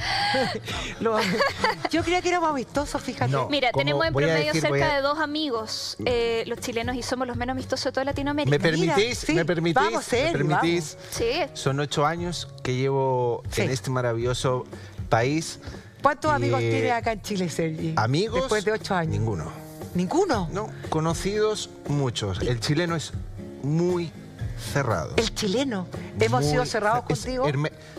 Yo creía que éramos amistosos, fíjate. No. Mira, Como tenemos en voy a promedio decir, cerca voy a- de 2 amigos los chilenos y somos los menos amistosos de toda Latinoamérica. ¿Me permitís? sí, ¿Me permitís? vamos, Sergi, ¿Me permitís? Sí. Son 8 años que llevo Sí. en este maravilloso país. ¿Cuántos amigos Eh, tienes acá en Chile, Sergi? ¿Amigos? Después de 8 años. Ninguno. ¿Ninguno? No, conocidos muchos. El chileno es muy cerrado. El chileno. ¿Hemos Muy sido cerrados es contigo?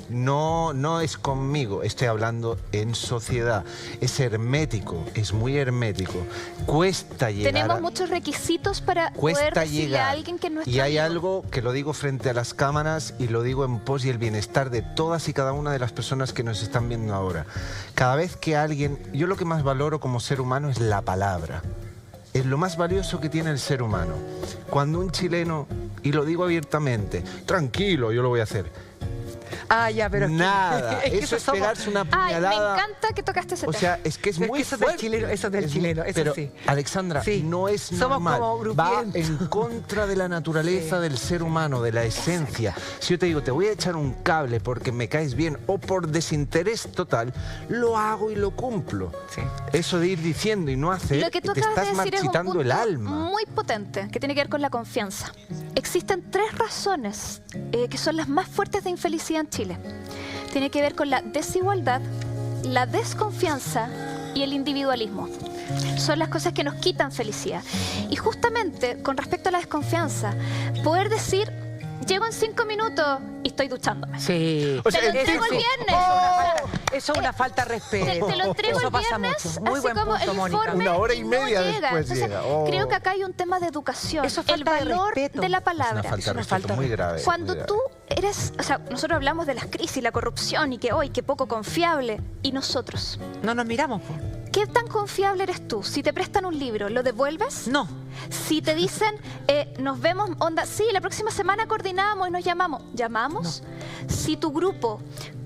No, no es conmigo, estoy hablando en sociedad. Es hermético, es muy hermético. Cuesta llegar. Tenemos muchos requisitos para poder Cuesta decirle llegar. a alguien que es nuestro Y hay amigo. algo que lo digo frente a las cámaras y lo digo en pos y el bienestar de todas y cada una de las personas que nos están viendo ahora. Cada vez que alguien... Yo lo que más valoro como ser humano es la palabra. Es lo más valioso que tiene el ser humano. Cuando un chileno, y lo digo abiertamente, tranquilo, yo lo voy a hacer. Ah, ya, pero es que- Nada, es que eso es somos- pegarse una Ay, me puñalada. encanta que tocaste ese O tema. sea, es que es Es que muy eso es del fuerte. chileno, eso es del chileno, eso pero, sí. Alexandra, Sí. no es Somos normal. como Va grupientos. en contra de la naturaleza del ser humano, de la esencia. Si yo te digo, te voy a echar un cable porque me caes bien o por desinterés total, lo hago y lo cumplo. Sí. Eso de ir diciendo y no hacer, Lo que tú te acabas estás de decir es un marchitando punto el alma. muy potente que tiene que ver con la confianza. Existen 3 razones que son las más fuertes de infelicidad en Chile. Tiene que ver con la desigualdad, la desconfianza y el individualismo. Son las cosas que nos quitan felicidad. Y justamente con respecto a la desconfianza, poder decir, llego en 5 minutos y estoy duchándome. Sí. O sea, Te lo el entrego el tipo- viernes. Eso es una falta de respeto. Te lo entrego Eso el pasa viernes, mucho. Muy así buen como punto, el Mónica. informe. Una hora y no media llega. después Entonces, llega. Oh. creo que acá hay un tema de educación. Eso es el falta de valor respeto. de la Es palabra. una falta de una respeto falta de muy grave. Cuando muy tú grave. eres, o sea, nosotros hablamos de las crisis, la corrupción y que hoy, que poco confiable. Y nosotros, No nos miramos, po. ¿qué tan confiable eres tú? Si te prestan un libro, ¿lo devuelves? No. Si te dicen, nos vemos, onda, sí, la próxima semana coordinamos y nos llamamos, ¿llamamos? Si tu grupo,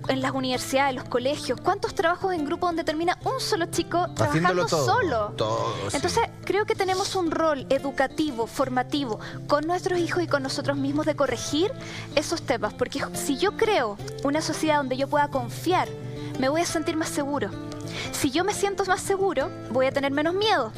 en las universidades, en los colegios, ¿cuántos trabajos en grupo donde termina un solo chico trabajando Haciéndolo todo. solo? Todo, sí. Entonces, creo que tenemos un rol educativo, formativo, con nuestros hijos y con nosotros mismos de corregir esos temas. Porque si yo creo una sociedad donde yo pueda confiar, me voy a sentir más seguro. Si yo me siento más seguro, voy a tener menos miedo.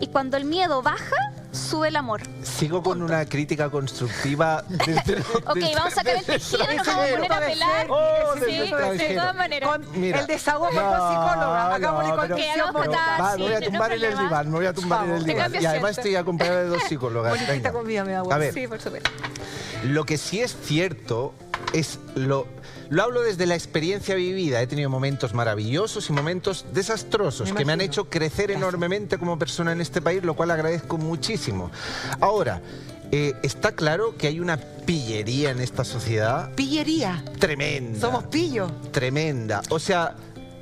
Y cuando el miedo baja, sube el amor. Sigo con una crítica constructiva desde, Ok, vamos a sacar el tejido, nos vamos a poner a pelar. Oh, Sí, desde el de extranjero. todas maneras. Con Mira. el desahogo con psicóloga. Hagámosle no, pero- contención, hagamos Mónica. con Va, me voy a sí, tumbar no en el problema. diván, me voy a tumbar en el Vamos. diván. Cambio Y además asiento. estoy acompañado de 2 psicólogas. Moniquita, Venga. convídame agua. A ver, Sí, por supuesto. lo que sí es cierto es lo hablo desde la experiencia vivida. He tenido momentos maravillosos y momentos desastrosos Me que me han imagino. hecho crecer enormemente como persona en este país, lo cual agradezco muchísimo. Ahora, está claro que hay una pillería en esta sociedad Pillería. tremenda. Somos pillos. Tremenda. O sea,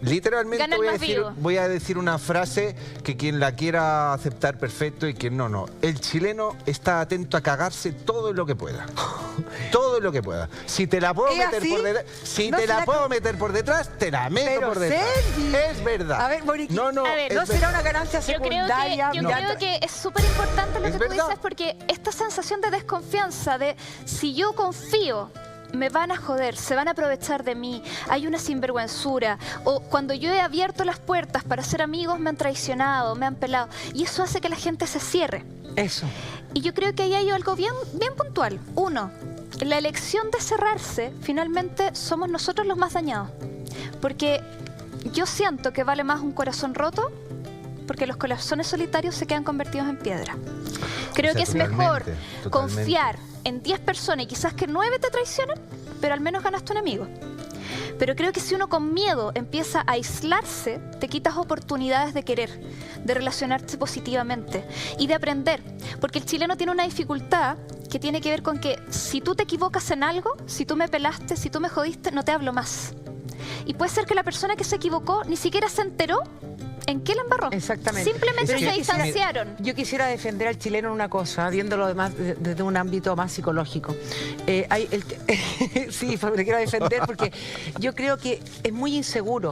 literalmente Gana el más vivo. voy a decir una frase que quien la quiera aceptar perfecto y quien no, no. El chileno está atento a cagarse todo lo que pueda. Todo lo que pueda. Si te la puedo ¿Es meter así? por detrás, si ¿No te la será puedo que- meter por detrás, te la meto Pero, por detrás. Sergi. Es verdad. A ver, Moniquita. No, no. A ver, es ¿No será verdad. una ganancia Yo creo secundaria? que, yo Ya creo tra- que es súper importante lo ¿Es que tú verdad? dices porque esta sensación de desconfianza, de si yo confío, me van a joder, se van a aprovechar de mí, hay una sinvergüenzura, o cuando yo he abierto las puertas para ser amigos me han traicionado, me han pelado, y eso hace que la gente se cierre. Eso. Y yo creo que ahí hay algo bien, bien puntual. Uno, la elección de cerrarse, finalmente somos nosotros los más dañados. Porque yo siento que vale más un corazón roto, porque los corazones solitarios se quedan convertidos en piedra. Creo O sea, que es mejor totalmente. confiar en 10 personas y quizás que 9 te traicionen, pero al menos ganaste un amigo. Pero creo que si uno con miedo empieza a aislarse, te quitas oportunidades de querer, de relacionarse positivamente y de aprender. Porque el chileno tiene una dificultad que tiene que ver con que si tú te equivocas en algo, si tú me pelaste, si tú me jodiste, no te hablo más. Y puede ser que la persona que se equivocó ni siquiera se enteró ¿en qué la embarró? Exactamente. Simplemente Pero se yo quisiera- distanciaron. Yo quisiera defender al chileno en una cosa, viéndolo desde un ámbito más psicológico. Sí, le quiero defender porque yo creo que es muy inseguro.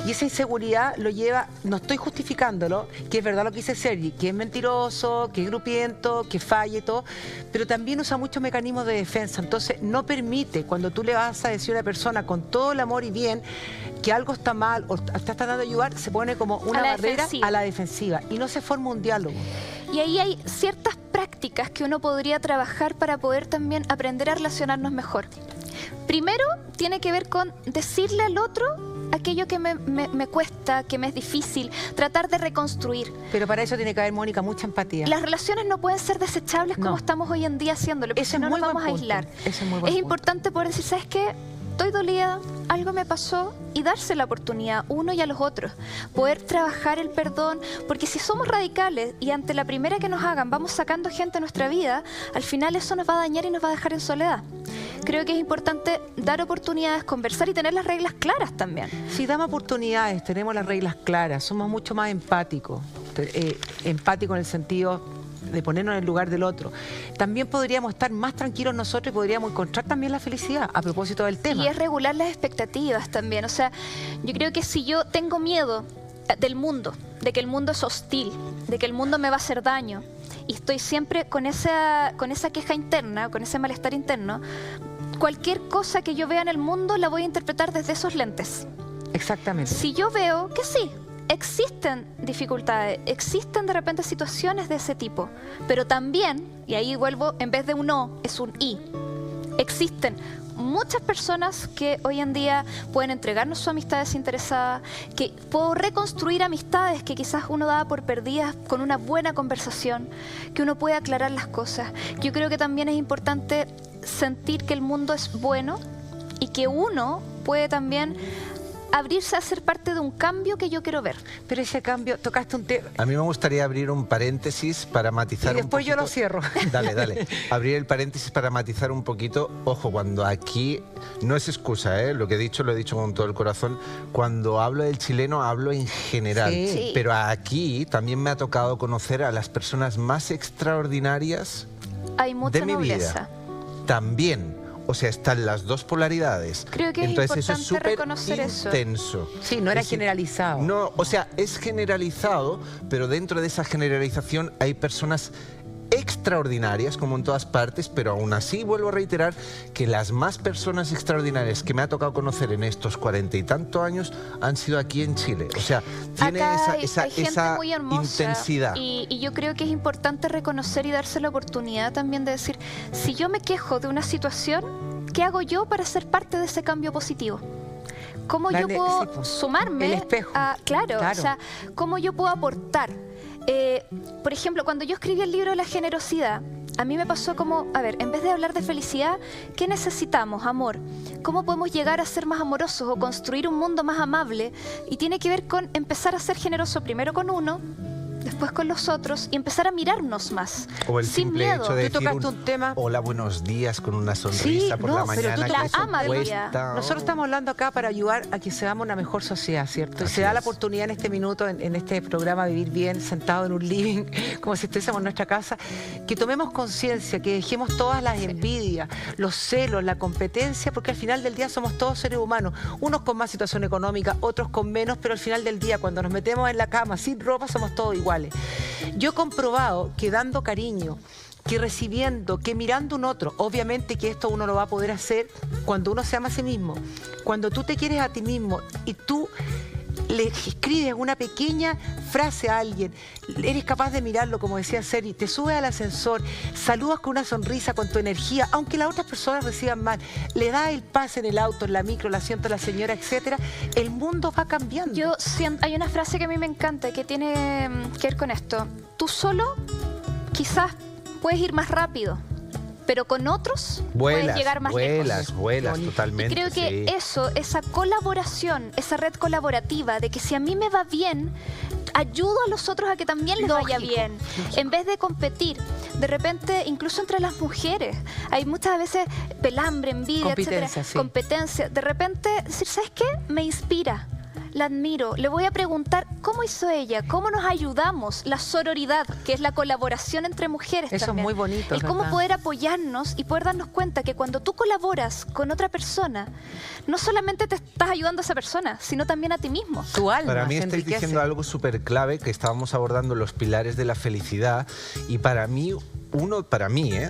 Y esa inseguridad lo lleva, no estoy justificándolo, que es verdad lo que dice Sergi, que es mentiroso, que es grupiento, que falle y todo, pero también usa muchos mecanismos de defensa. Entonces no permite, cuando tú le vas a decir a una persona con todo el amor y bien que algo está mal o está tratando de ayudar, se pone como una la barrera defensiva. a la defensiva y no se forma un diálogo. Y ahí hay ciertas prácticas que uno podría trabajar para poder también aprender a relacionarnos mejor. Primero, tiene que ver con decirle al otro aquello que me cuesta, que me es difícil, tratar de reconstruir. Pero para eso tiene que haber, Mónica, mucha empatía. Las relaciones no pueden ser desechables como No. estamos hoy en día haciéndolo, porque Ese si es no muy nos buen vamos a punto. aislar. Ese es muy buen Es punto. importante poder decir, ¿sabes qué? Estoy dolida, algo me pasó, y darse la oportunidad uno y a los otros. Poder trabajar el perdón, porque si somos radicales y ante la primera que nos hagan vamos sacando gente de nuestra vida, al final eso nos va a dañar y nos va a dejar en soledad. Creo que es importante dar oportunidades, conversar y tener las reglas claras también. Si damos oportunidades, tenemos las reglas claras, somos mucho más empáticos. Empáticos en el sentido de ponernos en el lugar del otro. También podríamos estar más tranquilos nosotros y podríamos encontrar también la felicidad a propósito del tema. Y es regular las expectativas también. O sea, yo creo que si yo tengo miedo del mundo, de que el mundo es hostil, de que el mundo me va a hacer daño, y estoy siempre con esa queja interna, con ese malestar interno, cualquier cosa que yo vea en el mundo la voy a interpretar desde esos lentes. Exactamente. Si yo veo que sí, existen dificultades, existen de repente situaciones de ese tipo, pero también, y ahí vuelvo, en vez de un no, es un y. Existen muchas personas que hoy en día pueden entregarnos su amistad desinteresada, que puedo reconstruir amistades que quizás uno daba por perdidas con una buena conversación, que uno puede aclarar las cosas. Yo creo que también es importante sentir que el mundo es bueno y que uno puede también abrirse a ser parte de un cambio que yo quiero ver. Pero ese cambio, tocaste un tema. A mí me gustaría abrir un paréntesis para matizar Y después un yo poquito. lo cierro. Dale. Abrir el paréntesis para matizar un poquito. Ojo, cuando aquí, no es excusa, lo que he dicho lo he dicho con todo el corazón. Cuando hablo del chileno, hablo en general. Sí. Pero aquí también me ha tocado conocer a las personas más extraordinarias Hay mucha de mi nobleza. vida. También. O sea, están las dos polaridades. Creo que es Entonces, eso es importante súper reconocer eso. intenso. Sí, no era Es- generalizado. No, o sea, es generalizado, pero dentro de esa generalización hay personas extraordinarias, como en todas partes, pero aún así vuelvo a reiterar que las más personas extraordinarias que me ha tocado conocer en estos 40 y tantos años han sido aquí en Chile. O sea, tiene Acá hay esa gente muy hermosa intensidad. y yo creo que es importante reconocer y darse la oportunidad también de decir, si yo me quejo de una situación, ¿qué hago yo para ser parte de ese cambio positivo? ¿Cómo yo Sí, puedo pues, sumarme el espejo. Claro, Claro. o sea, cómo yo puedo aportar? Por ejemplo, cuando yo escribí el libro de la generosidad, a mí me pasó como, a ver, en vez de hablar de felicidad, ¿qué necesitamos? Amor. ¿Cómo podemos llegar a ser más amorosos o construir un mundo más amable? Y tiene que ver con empezar a ser generoso primero con uno, después con los otros y empezar a mirarnos más. O el sin simple miedo. hecho de Tú decir tocaste un tema- hola, buenos días, con una sonrisa Sí, por no, la pero tú mañana, te que la eso amas, cuesta. Nosotros estamos hablando acá para ayudar a que seamos una mejor sociedad, ¿cierto? Y Así se da la es. oportunidad en este minuto, en este programa, Vivir Bien, sentado en un living, como si estuviésemos en nuestra casa, que tomemos conciencia, que dejemos todas las envidias, los celos, la competencia, porque al final del día somos todos seres humanos, unos con más situación económica, otros con menos, pero al final del día, cuando nos metemos en la cama sin ropa, somos todos iguales. Yo he comprobado que dando cariño, que recibiendo, que mirando un otro, obviamente que esto uno lo va a poder hacer cuando uno se ama a sí mismo. Cuando tú te quieres a ti mismo y tú le escribes una pequeña frase a alguien, eres capaz de mirarlo, como decía Seri, te subes al ascensor, saludas con una sonrisa, con tu energía, aunque las otras personas reciban mal, le das el pase en el auto, en la micro, el asiento de la señora, etcétera, el mundo va cambiando. Yo siento, hay una frase que a mí me encanta que tiene que ver con esto. Tú solo quizás puedes ir más rápido, pero con otros puedes llegar más lejos. Vuelas Bonito. totalmente. Y creo que sí. eso, esa colaboración, esa red colaborativa de que si a mí me va bien, ayudo a los otros a que también les vaya Lógico, bien. En vez de competir, de repente, incluso entre las mujeres, hay muchas veces pelambre, envidia, Competencia, etcétera, sí. competencia. De repente, decir, ¿sabes qué? Me inspira. la admiro, le voy a preguntar cómo hizo ella, cómo nos ayudamos, la sororidad, que es la colaboración entre mujeres. Eso también. es muy bonito, El cómo ¿verdad? poder apoyarnos y poder darnos cuenta que cuando tú colaboras con otra persona, no solamente te estás ayudando a esa persona, sino también a ti mismo. Tu alma Para mí se estáis enriquece. diciendo algo súper clave, que estábamos abordando los pilares de la felicidad, y para mí,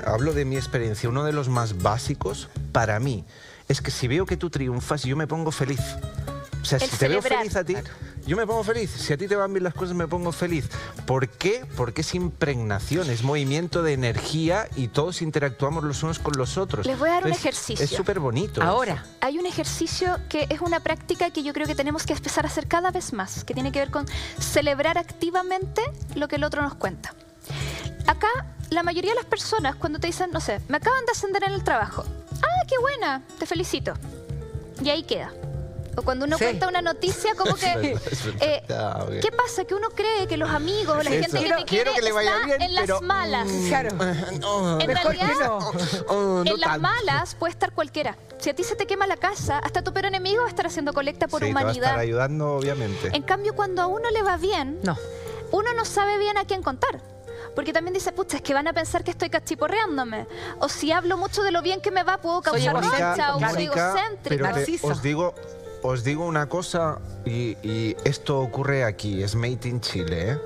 hablo de mi experiencia, uno de los más básicos para mí es que si veo que tú triunfas, yo me pongo feliz. O sea, El si te veo celebrar. feliz a ti, yo me pongo feliz. Si a ti te van bien las cosas, me pongo feliz. ¿Por qué? Porque es impregnación, es movimiento de energía y todos interactuamos los unos con los otros. Les voy a dar un Entonces, ejercicio. Es súper bonito. Ahora, Hay un ejercicio que es una práctica que yo creo que tenemos que empezar a hacer cada vez más, que tiene que ver con celebrar activamente lo que el otro nos cuenta. Acá, la mayoría de las personas cuando te dicen, no sé, me acaban de ascender en el trabajo. ¡Ah, qué buena! Te felicito. Y ahí queda. O cuando uno Sí. cuenta una noticia como que... Es verdad. Ah, ok. ¿Qué pasa? Que uno cree que los amigos, la Eso. gente que te Quiero quiere que le vaya está bien, en las pero, malas. claro, No, En mejor realidad, que no. no en las tanto. malas puede estar cualquiera. Si a ti se te quema la casa, hasta tu peor enemigo va a estar haciendo colecta por Sí, te va a humanidad. estar ayudando, obviamente. En cambio, cuando a uno le va bien, no. uno no sabe bien a quién contar. Porque también dice, pucha, es que van a pensar que estoy cachiporreándome. O si hablo mucho de lo bien que me va, puedo Soy causar egocéntrica, rocha o soy Mónica, egocéntrica. pero Narcisa. os digo una cosa, y esto ocurre aquí, es made in Chile, ¿eh?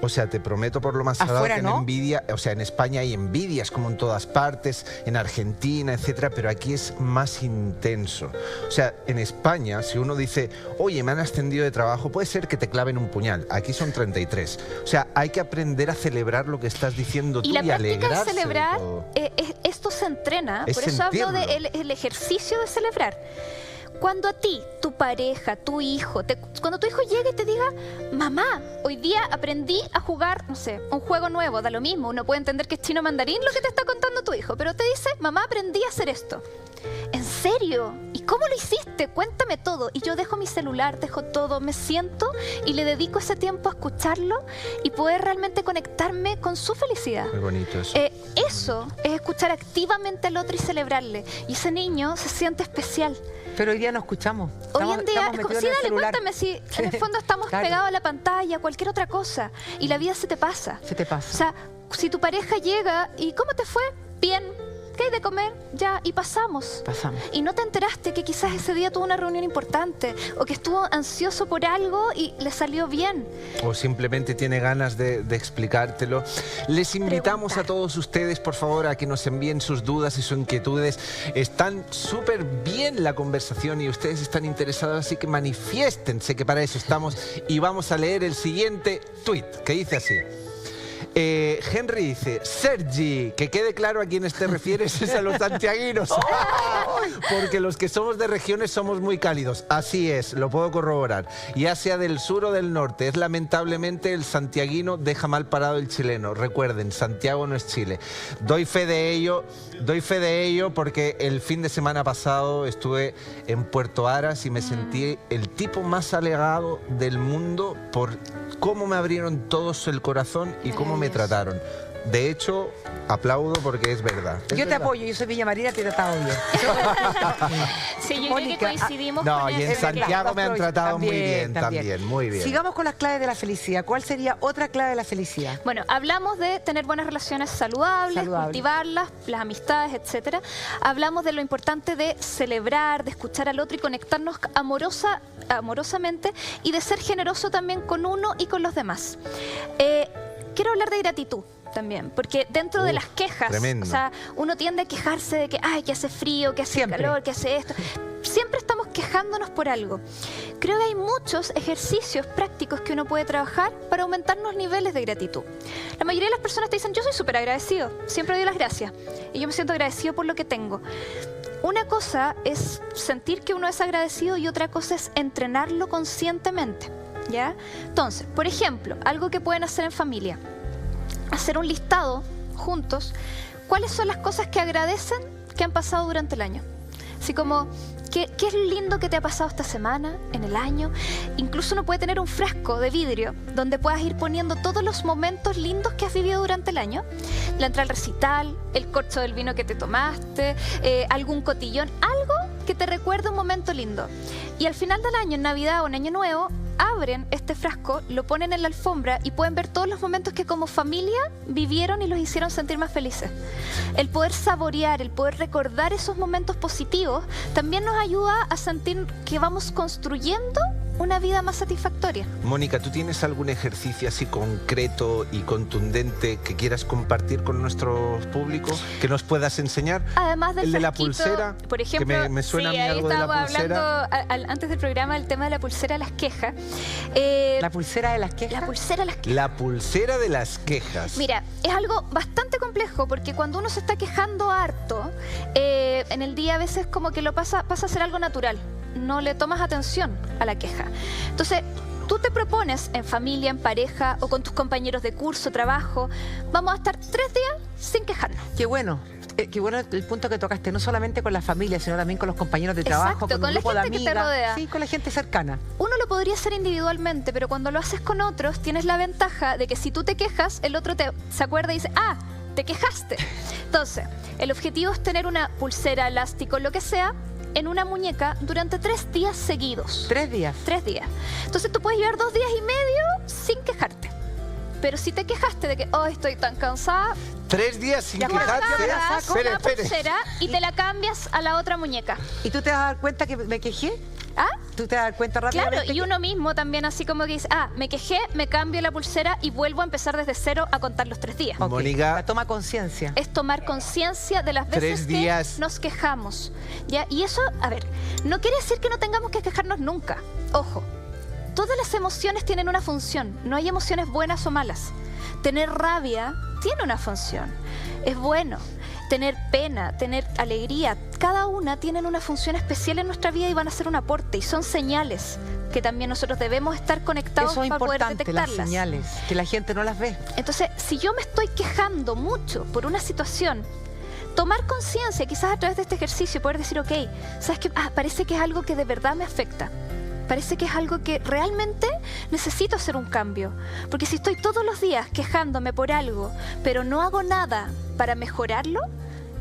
O sea, te prometo por lo más sagrado Afuera, que en ¿no? envidia, o sea, en España hay envidias como en todas partes, en Argentina, etcétera, pero aquí es más intenso. O sea, en España, si uno dice, oye, me han ascendido de trabajo, puede ser que te claven un puñal. Aquí son 33. O sea, hay que aprender a celebrar lo que estás diciendo tú Y la y práctica de alegrarse celebrar, todo. esto se entrena, Es por eso hablo sentirlo. del ejercicio de celebrar. Cuando a ti, tu pareja, tu hijo, cuando tu hijo llegue y te diga, mamá, hoy día aprendí a jugar, no sé, un juego nuevo, da lo mismo, uno puede entender que es chino mandarín lo que te está contando tu hijo, pero te dice, mamá, aprendí a hacer esto. ¿En serio? ¿Y cómo lo hiciste? Cuéntame todo. Y yo dejo mi celular, dejo todo, me siento y le dedico ese tiempo a escucharlo y poder realmente conectarme con su felicidad. Muy bonito eso. Eso es escuchar activamente al otro y celebrarle. Y ese niño se siente especial. Pero hoy día no escuchamos. Hoy en día, estamos es como, metidos sí, en el dale, celular. cuéntame si en el fondo estamos Claro. pegados a la pantalla, cualquier otra cosa. Y la vida se te pasa. Se te O pasa. sea, si tu pareja llega y ¿cómo te fue? Bien. ¿Qué hay de comer? Ya, y pasamos. Pasamos. Y no te enteraste que quizás ese día tuvo una reunión importante o que estuvo ansioso por algo y le salió bien. O simplemente tiene ganas de explicártelo. Les invitamos a todos ustedes, por favor, a que nos envíen sus dudas y sus inquietudes. Están súper bien la conversación y ustedes están interesados, así que manifiéstense, que para eso estamos. Y vamos a leer el siguiente tuit, que dice así. Henry dice, Sergi, que quede claro a quienes te refieres es a los santiaguinos. Porque los que somos de regiones somos muy cálidos. Así es, lo puedo corroborar. Ya sea del sur o del norte, es lamentablemente el santiaguino deja mal parado el chileno. Recuerden, Santiago no es Chile. Doy fe de ello porque el fin de semana pasado estuve en Puerto Aras y me sentí el tipo más alegado del mundo por cómo me abrieron todos el corazón y cómo me trataron. De hecho, aplaudo porque es verdad. Es Yo te verdad. apoyo, yo soy Villa Marina, te he tratado bien. Sí, yo creo que Mónica, coincidimos No, con y en eso. Santiago me han tratado muy También, bien, también, muy bien. Sigamos con las claves de la felicidad. ¿Cuál sería otra clave de la felicidad? Bueno, hablamos de tener buenas relaciones saludables, cultivarlas, las amistades, etcétera. Hablamos de lo importante de celebrar, de escuchar al otro y conectarnos amorosamente y de ser generoso también con uno y con los demás. Quiero hablar de gratitud también, porque dentro de las quejas, tremendo. o sea, uno tiende a quejarse de que, ay, que hace frío, que hace Siempre. calor, que hace esto. Siempre estamos quejándonos por algo. Creo que hay muchos ejercicios prácticos que uno puede trabajar para aumentar los niveles de gratitud. La mayoría de las personas te dicen, yo soy súper agradecido, siempre doy las gracias y yo me siento agradecido por lo que tengo. Una cosa es sentir que uno es agradecido y otra cosa es entrenarlo conscientemente, ¿ya? Entonces, por ejemplo, algo que pueden hacer en familia, hacer un listado juntos, ¿cuáles son las cosas que agradecen que han pasado durante el año? Así como, ¿qué es lindo que te ha pasado esta semana, en el año? Incluso uno puede tener un frasco de vidrio donde puedas ir poniendo todos los momentos lindos que has vivido durante el año. La entrada al recital, el corcho del vino que te tomaste, algún cotillón, algo que te recuerde un momento lindo. Y al final del año, en Navidad o en Año Nuevo, abren este frasco, lo ponen en la alfombra y pueden ver todos los momentos que como familia vivieron y los hicieron sentir más felices. El poder saborear, el poder recordar esos momentos positivos también nos ayuda a sentir que vamos construyendo una vida más satisfactoria. Mónica, ¿tú tienes algún ejercicio así concreto y contundente que quieras compartir con nuestro público? ¿Que nos puedas enseñar? Además del el de la frasquito, pulsera, por ejemplo, que me suena sí, a mí ahí algo de la estábamos pulsera. hablando antes del programa del tema de la pulsera de las quejas. La pulsera de las quejas. La pulsera de las quejas. La pulsera de las quejas. Mira, es algo bastante complejo porque cuando uno se está quejando harto, en el día a veces como que lo pasa a ser algo natural. No le tomas atención a la queja. Entonces, tú te propones en familia, en pareja o con tus compañeros de curso, trabajo, vamos a estar 3 días sin quejarnos. Qué bueno el punto que tocaste, no solamente con la familia, sino también con los compañeros de Exacto, trabajo, con con un la grupo de gente que te amigas. rodea. Sí, con la gente cercana. Uno lo podría hacer individualmente, pero cuando lo haces con otros, tienes la ventaja de que si tú te quejas, el otro se acuerda y dice, ah, te quejaste. Entonces, el objetivo es tener una pulsera, elástico, lo que sea, en una muñeca durante 3 días seguidos. 3 días. 3 días. Entonces tú puedes llevar 2 días y medio sin quejarte. Pero si te quejaste de que hoy estoy tan cansada, 3 días sin Ya, tú quejarte. agarras Espere, la espere. pulsera y te la cambias a la otra muñeca. ¿Y tú te vas a dar cuenta que me quejé? ¿Ah? ¿Tú te vas a dar cuenta rápidamente? Claro, y uno mismo también así como que dice, ah, me quejé, me cambio la pulsera y vuelvo a empezar desde cero a contar los 3 días. Ok, Mónica. la toma conciencia. Es tomar conciencia de las 3 veces días. que nos quejamos. ¿Ya? Y eso, a ver, no quiere decir que no tengamos que quejarnos nunca. Ojo, todas las emociones tienen una función. No hay emociones buenas o malas. Tener rabia tiene una función. Es bueno. Tener pena, tener alegría, cada una tienen una función especial en nuestra vida y van a ser un aporte. Y son señales que también nosotros debemos estar conectados Eso es para poder importante, las detectarlas. señales, que la gente no las ve. Entonces, si yo me estoy quejando mucho por una situación, tomar conciencia, quizás a través de este ejercicio, poder decir, ok, ¿sabes qué? Parece que es algo que de verdad me afecta. Parece que es algo que realmente necesito hacer un cambio. Porque si estoy todos los días quejándome por algo, pero no hago nada para mejorarlo,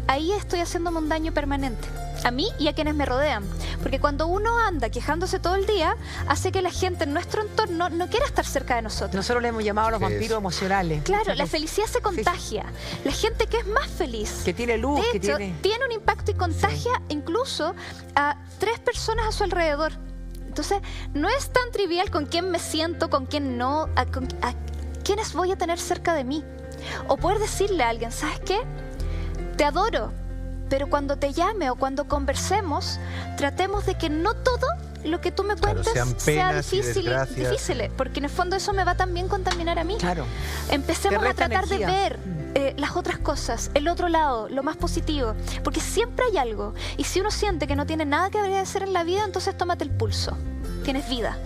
ahí estoy haciéndome un daño permanente. A mí y a quienes me rodean. Porque cuando uno anda quejándose todo el día, hace que la gente en nuestro entorno no quiera estar cerca de nosotros. Nosotros le hemos llamado a los Sí, vampiros eso. emocionales. Claro, Muchas la veces. felicidad se contagia. La gente que es más feliz, Que tiene luz, de que hecho, tiene... un impacto y contagia incluso a 3 personas a su alrededor. Entonces, no es tan trivial con quién me siento, con quién no, a quiénes voy a tener cerca de mí. O poder decirle a alguien, ¿sabes qué? Te adoro, pero cuando te llame o cuando conversemos, tratemos de que no todo lo que tú me Claro, cuentes sean sea penas y desgracias. difícil, porque en el fondo eso me va también a contaminar a mí. Claro. Empecemos Te a resta tratar energía. de ver las otras cosas, el otro lado, lo más positivo, porque siempre hay algo. Y si uno siente que no tiene nada que agradecer en la vida, entonces tómate el pulso. Tienes vida.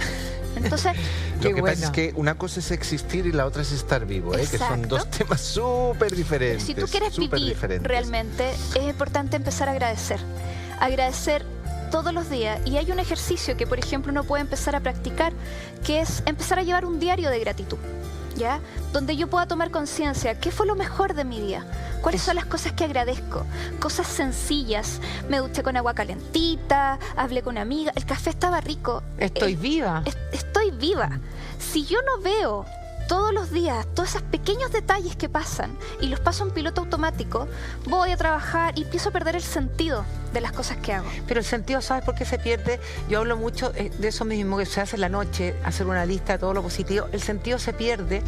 Entonces, Lo Qué que bueno. pasa es que una cosa es existir y la otra es estar vivo, que son Exacto. 2 temas súper diferentes. si tú quieres súper vivir diferentes. realmente, es importante empezar a agradecer. Agradecer todos los días. Y hay un ejercicio que, por ejemplo, uno puede empezar a practicar, que es empezar a llevar un diario de gratitud. ¿Ya? Donde yo pueda tomar conciencia, ¿qué fue lo mejor de mi día? ¿Cuáles son las cosas que agradezco? Cosas sencillas. Me duché con agua calentita, hablé con una amiga, el café estaba rico. Estoy viva. Estoy viva. Si yo no veo todos los días todos esos pequeños detalles que pasan y los paso en piloto automático, voy a trabajar y empiezo a perder el sentido de las cosas que hago. Pero el sentido, ¿sabes por qué se pierde? Yo hablo mucho de eso mismo que se hace en la noche, hacer una lista de todo lo positivo. El sentido se pierde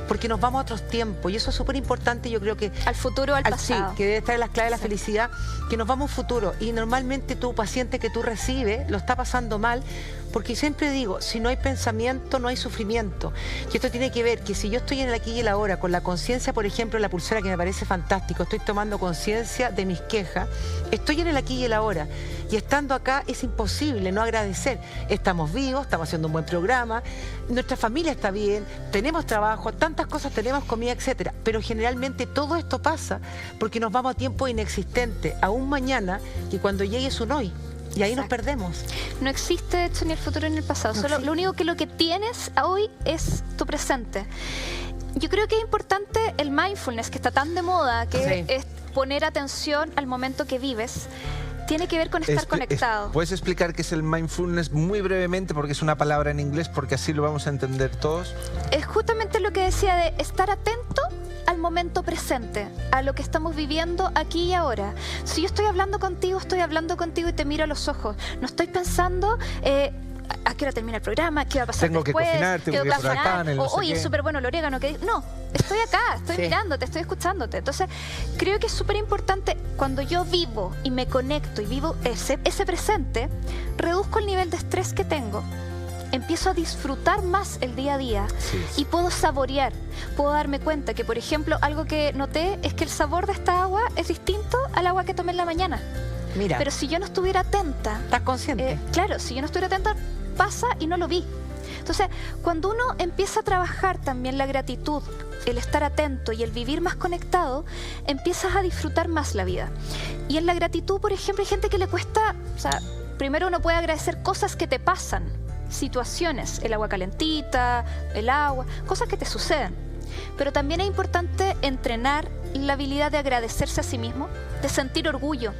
porque nos vamos a otros tiempos y eso es súper importante. Yo creo que Al futuro o al sí, pasado. que debe estar en las claves de la Sí. felicidad, que nos vamos a un futuro y normalmente tu paciente que tú recibes lo está pasando mal porque siempre digo, si no hay pensamiento, no hay sufrimiento. Y esto tiene que ver que si yo estoy en el aquí y el ahora, con la conciencia, por ejemplo, la pulsera que me parece fantástico, estoy tomando conciencia de mis quejas, estoy en el aquí y el ahora. Y estando acá es imposible no agradecer. Estamos vivos, estamos haciendo un buen programa, nuestra familia está bien, tenemos trabajo, tantas cosas, tenemos comida, etcétera. Pero generalmente todo esto pasa porque nos vamos a tiempo inexistente, a un mañana que cuando llegue es un hoy. Y ahí nos perdemos. No existe, de hecho, ni el futuro ni el pasado. Solo lo único que lo que tienes hoy es tu presente. Yo creo que es importante el mindfulness, que está tan de moda, que es poner atención al momento que vives. Tiene que ver con estar conectado. ¿Puedes explicar qué es el mindfulness muy brevemente? Porque es una palabra en inglés, porque así lo vamos a entender todos. Es justamente lo que decía de estar atento al momento presente, a lo que estamos viviendo aquí y ahora. Si yo estoy hablando contigo y te miro a los ojos. No estoy pensando a qué hora termina el programa, qué va a pasar después. Tengo que cocinar, oye, es súper bueno el orégano. No, estoy acá, estoy mirándote, estoy escuchándote. Entonces, creo que es súper importante cuando yo vivo y me conecto y vivo ese presente, reduzco el nivel de estrés que tengo. Empiezo a disfrutar más el día a día y puedo saborear, puedo darme cuenta que, por ejemplo, algo que noté es que el sabor de esta agua es distinto al agua que tomé en la mañana. Mira. Pero si yo no estuviera atenta... ¿Estás consciente? Claro, si yo no estuviera atenta, pasa y no lo vi. Entonces, cuando uno empieza a trabajar también la gratitud, el estar atento y el vivir más conectado, empiezas a disfrutar más la vida. Y en la gratitud, por ejemplo, hay gente que le cuesta... O sea, primero uno puede agradecer cosas que te pasan, situaciones, el agua calentita, el agua, cosas que te suceden. Pero también es importante entrenar la habilidad de agradecerse a sí mismo, de sentir orgullo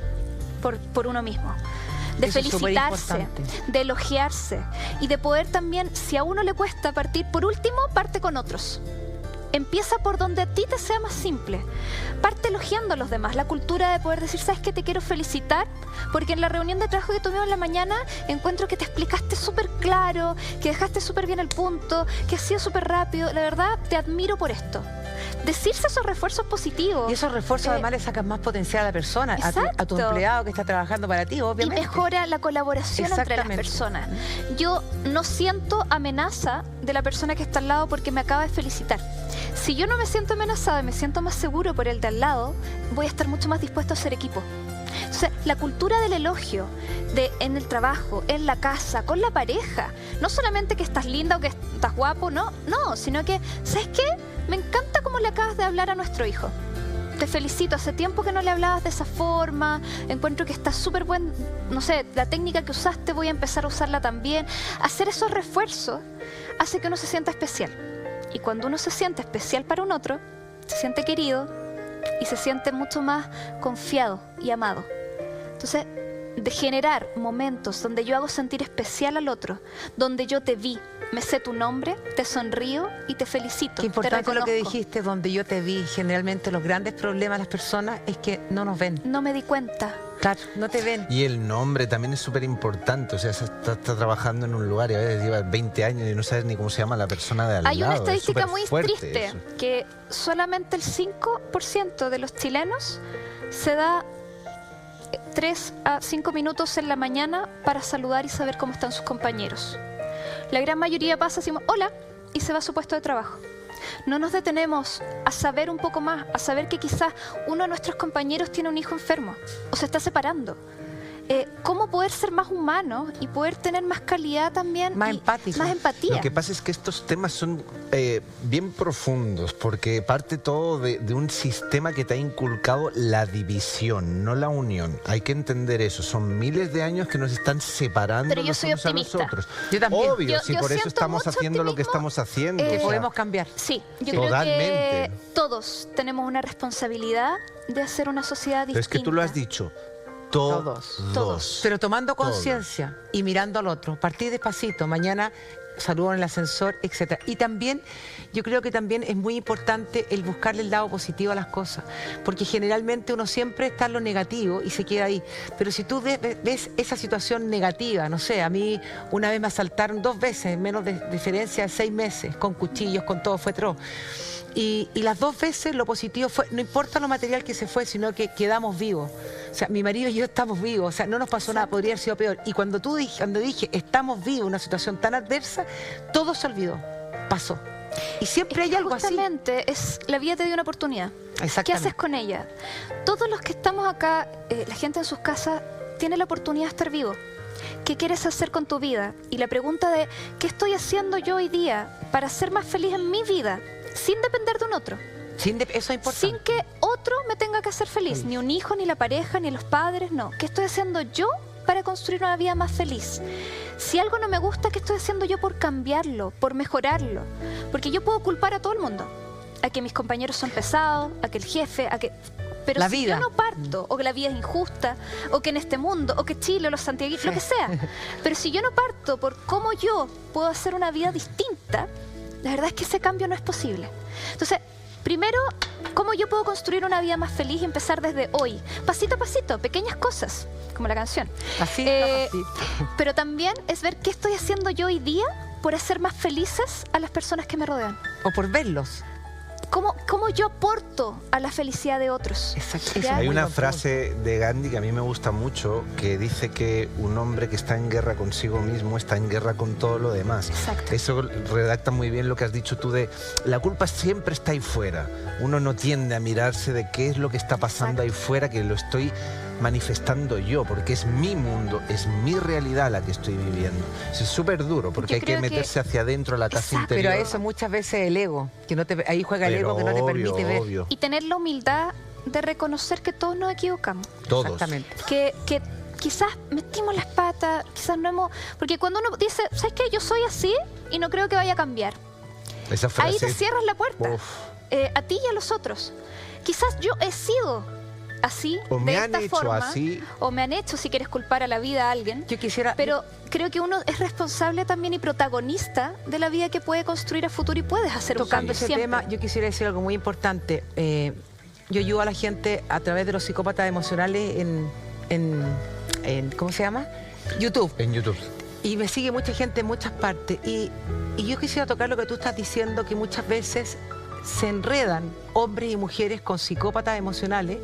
por uno mismo, de felicitarse, de elogiarse y de poder también, si a uno le cuesta partir, por último, parte con otros. Empieza por donde a ti te sea más simple. Parte elogiando a los demás. La cultura de poder decir, ¿sabes qué? Te quiero felicitar porque en la reunión de trabajo que tuvimos en la mañana encuentro que te explicaste súper claro, que dejaste súper bien el punto, que has sido súper rápido. La verdad, te admiro por esto. Decirse esos refuerzos positivos. Y esos refuerzos además le sacan más potencial a la persona, a tu empleado que está trabajando para ti, obviamente. Y mejora la colaboración entre las personas. Yo no siento amenaza de la persona que está al lado porque me acaba de felicitar. Si yo no me siento amenazada y me siento más seguro por el de al lado, voy a estar mucho más dispuesto a ser equipo. Entonces, la cultura del elogio en el trabajo, en la casa, con la pareja, no solamente que estás linda o que estás guapo, no, sino que, ¿sabes qué? Me encanta cómo le acabas de hablar a nuestro hijo. Te felicito, hace tiempo que no le hablabas de esa forma, encuentro que está súper buen, no sé, la técnica que usaste voy a empezar a usarla también. Hacer esos refuerzos hace que uno se sienta especial. Y cuando uno se siente especial para un otro, se siente querido y se siente mucho más confiado y amado. Entonces, de generar momentos donde yo hago sentir especial al otro, donde yo te vi, me sé tu nombre, te sonrío y te felicito. Qué importante lo que dijiste, donde yo te vi. Generalmente los grandes problemas de las personas es que no nos ven. No me di cuenta. Claro, no te ven. Y el nombre también es súper importante. O sea, está trabajando en un lugar y a veces lleva 20 años y no sabes ni cómo se llama la persona de al lado. Hay una estadística muy triste, eso. Que solamente el 5% de los chilenos se da 3 a 5 minutos en la mañana para saludar y saber cómo están sus compañeros. La gran mayoría pasa, decimos hola y se va a su puesto de trabajo. No nos detenemos a saber un poco más, a saber que quizás uno de nuestros compañeros tiene un hijo enfermo o se está separando. Cómo poder ser más humanos y poder tener más calidad también. Más empático. Más empatía. Lo que pasa es que estos temas son bien profundos porque parte todo de un sistema que te ha inculcado la división, no la unión. Hay que entender eso. Son miles de años que nos están separando. Pero yo soy los unos optimista. a los otros. Yo también. Obvio, Yo por eso siento estamos mucho haciendo lo que optimismo, estamos haciendo. Que o sea, podemos cambiar. Sí, yo Totalmente. creo que todos tenemos una responsabilidad de hacer una sociedad distinta. Pero es que tú lo has dicho. Todos. Pero tomando conciencia y mirando al otro, partir despacito, mañana saludo en el ascensor, etcétera. Y también, yo creo que también es muy importante el buscarle el lado positivo a las cosas, porque generalmente uno siempre está en lo negativo y se queda ahí. Pero si tú ves esa situación negativa, no sé, a mí una vez me asaltaron 2 veces, en menos de diferencia de 6 meses, con cuchillos, con todo, fue atroz. Y las 2 veces lo positivo fue, no importa lo material que se fue, sino que quedamos vivos. O sea, mi marido y yo estamos vivos, o sea, no nos pasó nada, podría haber sido peor. Y cuando dije, estamos vivos, una situación tan adversa, todo se olvidó, pasó. Y siempre hay algo así. Justamente, la vida te dio una oportunidad. ¿Qué haces con ella? Todos los que estamos acá, la gente en sus casas, tiene la oportunidad de estar vivo. ¿Qué quieres hacer con tu vida? Y la pregunta de, ¿qué estoy haciendo yo hoy día para ser más feliz en mi vida? Sin depender de un otro. Eso es importante. Sin que otro me tenga que hacer feliz. Ni un hijo, ni la pareja, ni los padres, no. ¿Qué estoy haciendo yo para construir una vida más feliz? Si algo no me gusta, ¿qué estoy haciendo yo por cambiarlo, por mejorarlo? Porque yo puedo culpar a todo el mundo. A que mis compañeros son pesados, a que el jefe, a que... Pero la si vida. yo no parto, o que la vida es injusta, o que en este mundo, o que Chile, o los santiaguinos, lo que sea. Pero si yo no parto por cómo yo puedo hacer una vida distinta, la verdad es que ese cambio no es posible. Entonces, primero, ¿cómo yo puedo construir una vida más feliz y empezar desde hoy? Pasito a pasito, pequeñas cosas, como la canción. Pasito a pasito. Pero también es ver qué estoy haciendo yo hoy día por hacer más felices a las personas que me rodean. O por verlos. ¿Cómo yo aporto a la felicidad de otros? Exacto. ¿Ya? Hay una frase de Gandhi que a mí me gusta mucho, que dice que un hombre que está en guerra consigo mismo está en guerra con todo lo demás. Exacto. Eso redacta muy bien lo que has dicho tú de la culpa siempre está ahí fuera. Uno no tiende a mirarse de qué es lo que está pasando ahí fuera, que lo estoy manifestando yo, porque es mi mundo, es mi realidad la que estoy viviendo. Es súper duro, porque Yo hay que creo meterse hacia adentro, a la casa Exacto. interior. Pero eso muchas veces el ego, que no te, ahí juega el ego que no te permite ver. Obvio. Y tener la humildad de reconocer que todos nos equivocamos. Todos. Exactamente. Que quizás metimos las patas, quizás no hemos... Porque cuando uno dice, ¿sabes qué? Yo soy así y no creo que vaya a cambiar. Esa frase, Ahí te cierras la puerta. Uf. A ti y a los otros. Quizás yo he sido así, O me de han esta hecho forma, así. o me han hecho, si quieres culpar a la vida a alguien. Yo quisiera... Pero creo que uno es responsable también y protagonista de la vida que puede construir a futuro y puedes hacer un Tocando cambio ese siempre. tema, yo quisiera decir algo muy importante. Yo ayudo a la gente a través de los psicópatas emocionales en ¿cómo se llama? YouTube. En YouTube. Y me sigue mucha gente en muchas partes. Y yo quisiera tocar lo que tú estás diciendo, que muchas veces se enredan hombres y mujeres con psicópatas emocionales,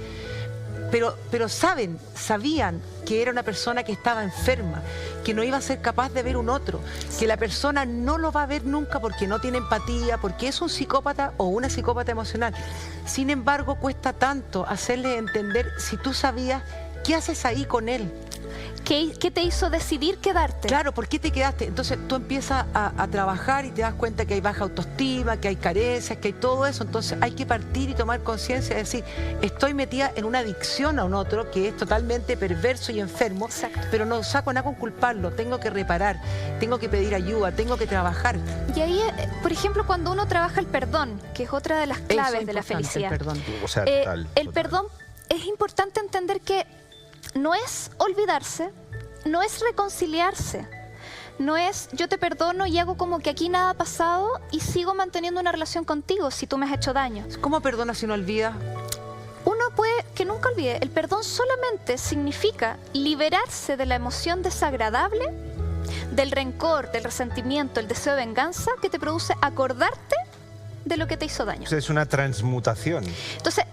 pero sabían que era una persona que estaba enferma, que no iba a ser capaz de ver un otro, que la persona no lo va a ver nunca porque no tiene empatía, porque es un psicópata o una psicópata emocional. Sin embargo, cuesta tanto hacerle entender, si tú sabías, ¿qué haces ahí con él? ¿Qué te hizo decidir quedarte? Claro, ¿por qué te quedaste? Entonces tú empiezas a trabajar y te das cuenta que hay baja autoestima, que hay carencias, que hay todo eso. Entonces hay que partir y tomar conciencia de decir, estoy metida en una adicción a un otro que es totalmente perverso y enfermo, Exacto. pero no saco nada con culparlo, tengo que reparar, tengo que pedir ayuda, tengo que trabajar. Y ahí, por ejemplo, cuando uno trabaja el perdón, que es otra de las claves Eso es de la importante, felicidad. el perdón. O sea, El perdón, es importante entender que no es olvidarse, no es reconciliarse, no es yo te perdono y hago como que aquí nada ha pasado y sigo manteniendo una relación contigo si tú me has hecho daño. ¿Cómo perdonas si no olvidas? Uno puede que nunca olvide, el perdón solamente significa liberarse de la emoción desagradable, del rencor, del resentimiento, el deseo de venganza que te produce acordarte de lo que te hizo daño. Es una transmutación. Entonces,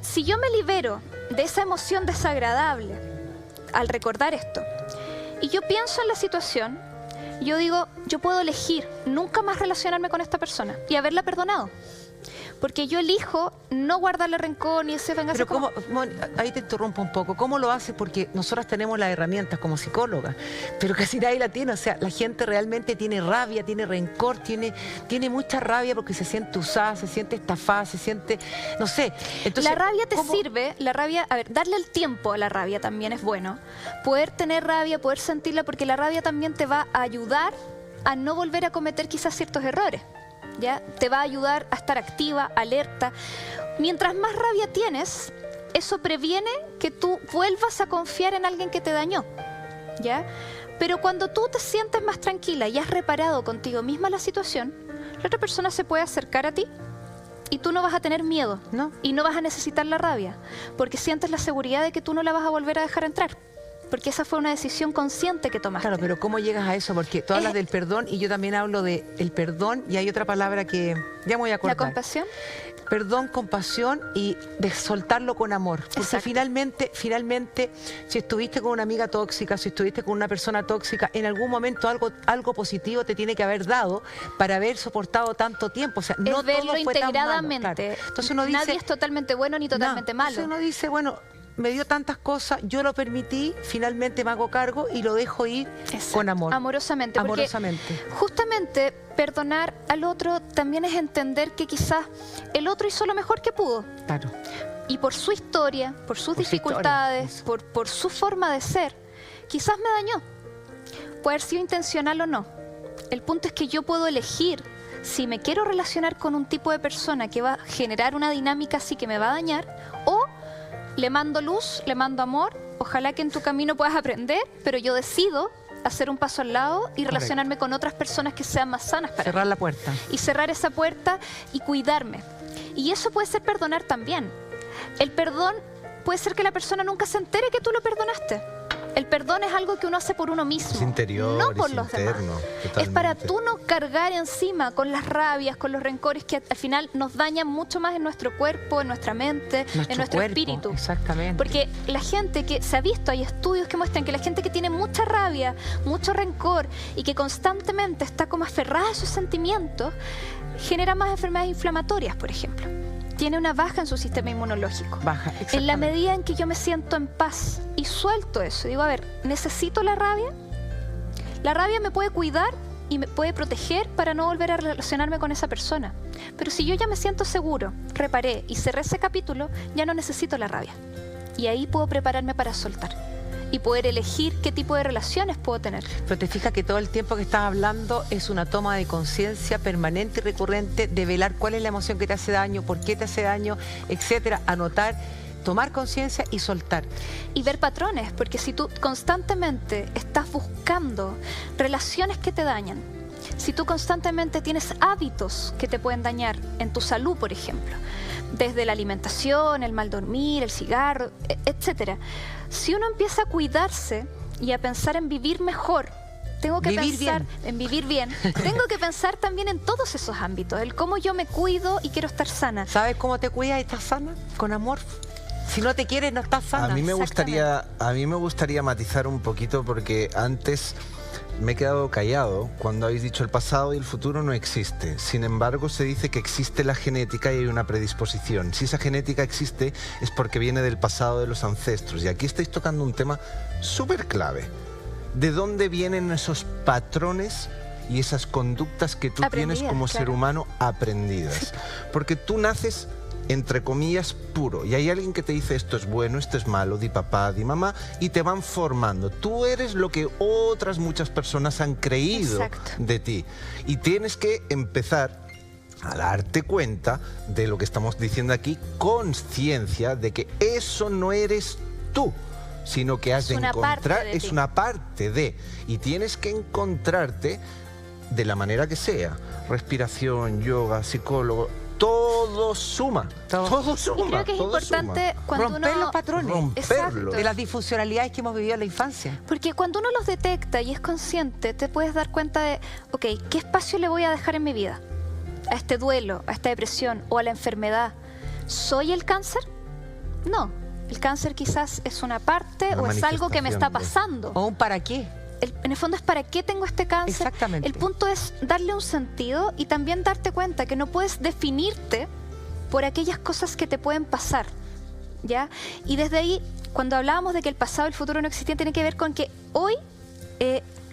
si yo me libero de esa emoción desagradable al recordar esto, y yo pienso en la situación, yo digo, yo puedo elegir nunca más relacionarme con esta persona y haberla perdonado. Porque yo elijo no guardarle rencor ni ese venganza. Pero cómo, ahí te interrumpo un poco, ¿cómo lo haces? Porque nosotras tenemos las herramientas como psicólogas, pero casi nadie la tiene. O sea, la gente realmente tiene rabia, tiene rencor, tiene mucha rabia porque se siente usada, se siente estafada, se siente, no sé. Entonces, la rabia te ¿cómo? sirve, la rabia, a ver, darle el tiempo a la rabia también es bueno. Poder tener rabia, poder sentirla, porque la rabia también te va a ayudar a no volver a cometer quizás ciertos errores. ¿Ya? Te va a ayudar a estar activa, alerta. Mientras más rabia tienes, eso previene que tú vuelvas a confiar en alguien que te dañó, ¿ya? Pero cuando tú te sientes más tranquila y has reparado contigo misma la situación, la otra persona se puede acercar a ti y tú no vas a tener miedo, ¿no? Y no vas a necesitar la rabia, porque sientes la seguridad de que tú no la vas a volver a dejar entrar. porque esa fue una decisión consciente que tomaste. Claro, pero ¿cómo llegas a eso? Porque tú hablas del perdón y yo también hablo del perdón y hay otra palabra que ya me voy a acordar. ¿La compasión? Perdón, compasión y de soltarlo con amor. Porque Exacto. finalmente, si estuviste con una amiga tóxica, si estuviste con una persona tóxica, en algún momento algo positivo te tiene que haber dado para haber soportado tanto tiempo. O sea, no es verlo todo fue tan malo, integradamente. claro. Entonces uno dice, nadie es totalmente bueno ni totalmente malo. Entonces uno dice, bueno, me dio tantas cosas, yo lo permití, finalmente me hago cargo y lo dejo ir Exacto. con amor. Amorosamente. Porque Amorosamente. justamente perdonar al otro también es entender que quizás el otro hizo lo mejor que pudo. Claro. Y por su historia, por sus Por su dificultades, historia, por su forma de ser, quizás me dañó. Puede haber sido intencional o no. El punto es que yo puedo elegir si me quiero relacionar con un tipo de persona que va a generar una dinámica así que me va a dañar, o le mando luz, le mando amor, ojalá que en tu camino puedas aprender, pero yo decido hacer un paso al lado y relacionarme con otras personas que sean más sanas para Cerrar mí. la puerta. Y cerrar esa puerta y cuidarme. Y eso puede ser perdonar también. El perdón puede ser que la persona nunca se entere que tú lo perdonaste. El perdón es algo que uno hace por uno mismo, Es interior, no por es los interno, demás. totalmente. Es para tú no cargar encima con las rabias, con los rencores que al final nos dañan mucho más en nuestro cuerpo, en nuestra mente, en nuestro cuerpo, espíritu. Exactamente. Porque la gente que se ha visto, hay estudios que muestran que la gente que tiene mucha rabia, mucho rencor y que constantemente está como aferrada a sus sentimientos, genera más enfermedades inflamatorias, por ejemplo. Tiene una baja en su sistema inmunológico. Baja, En la exactamente. medida en que yo me siento en paz y suelto eso, digo, a ver, ¿necesito la rabia? La rabia me puede cuidar y me puede proteger para no volver a relacionarme con esa persona. Pero si yo ya me siento seguro, reparé y cerré ese capítulo, ya no necesito la rabia. Y ahí puedo prepararme para soltar y poder elegir qué tipo de relaciones puedo tener. Pero te fijas que todo el tiempo que estás hablando es una toma de conciencia permanente y recurrente de velar cuál es la emoción que te hace daño, por qué te hace daño, etcétera. Anotar, tomar conciencia y soltar. Y ver patrones, porque si tú constantemente estás buscando relaciones que te dañan, si tú constantemente tienes hábitos que te pueden dañar en tu salud, por ejemplo, desde la alimentación, el mal dormir, el cigarro, etcétera. Si uno empieza a cuidarse y a pensar en vivir mejor, tengo que Vivir pensar bien. en vivir bien. Tengo que pensar también en todos esos ámbitos, el cómo yo me cuido y quiero estar sana. ¿Sabes cómo te cuidas y estás sana? Con amor. Si no te quieres, no estás sana. A mí me gustaría matizar un poquito porque antes me he quedado callado cuando habéis dicho el pasado y el futuro no existe. Sin embargo, se dice que existe la genética y hay una predisposición. Si esa genética existe es porque viene del pasado de los ancestros. Y aquí estáis tocando un tema súper clave. ¿De dónde vienen esos patrones y esas conductas que tú Aprendidas, tienes como ser claro. humano aprendidas? Porque tú naces, entre comillas, puro. Y hay alguien que te dice esto es bueno, esto es malo, di papá, di mamá, y te van formando. Tú eres lo que otras muchas personas han creído Exacto. de ti. Y tienes que empezar a darte cuenta de lo que estamos diciendo aquí, conciencia de que eso no eres tú, sino que has Es de una parte encontrar, de es ti. una parte de, y tienes que encontrarte de la manera que sea, respiración, yoga, psicólogo, todo suma, todo suma. Y creo que es todo importante suma. cuando Romper uno... los patrones. Romperlo. Exacto. De las disfuncionalidades que hemos vivido en la infancia. Porque cuando uno los detecta y es consciente, te puedes dar cuenta de, ok, ¿qué espacio le voy a dejar en mi vida? A este duelo, a esta depresión o a la enfermedad. ¿Soy el cáncer? No. El cáncer quizás es una parte Una o es algo que me está manifestación pasando. ¿O un para qué? En el fondo es para qué tengo este cáncer. Exactamente. El punto es darle un sentido y también darte cuenta que no puedes definirte por aquellas cosas que te pueden pasar, ¿ya? Y desde ahí, cuando hablábamos de que el pasado y el futuro no existían, tiene que ver con que hoy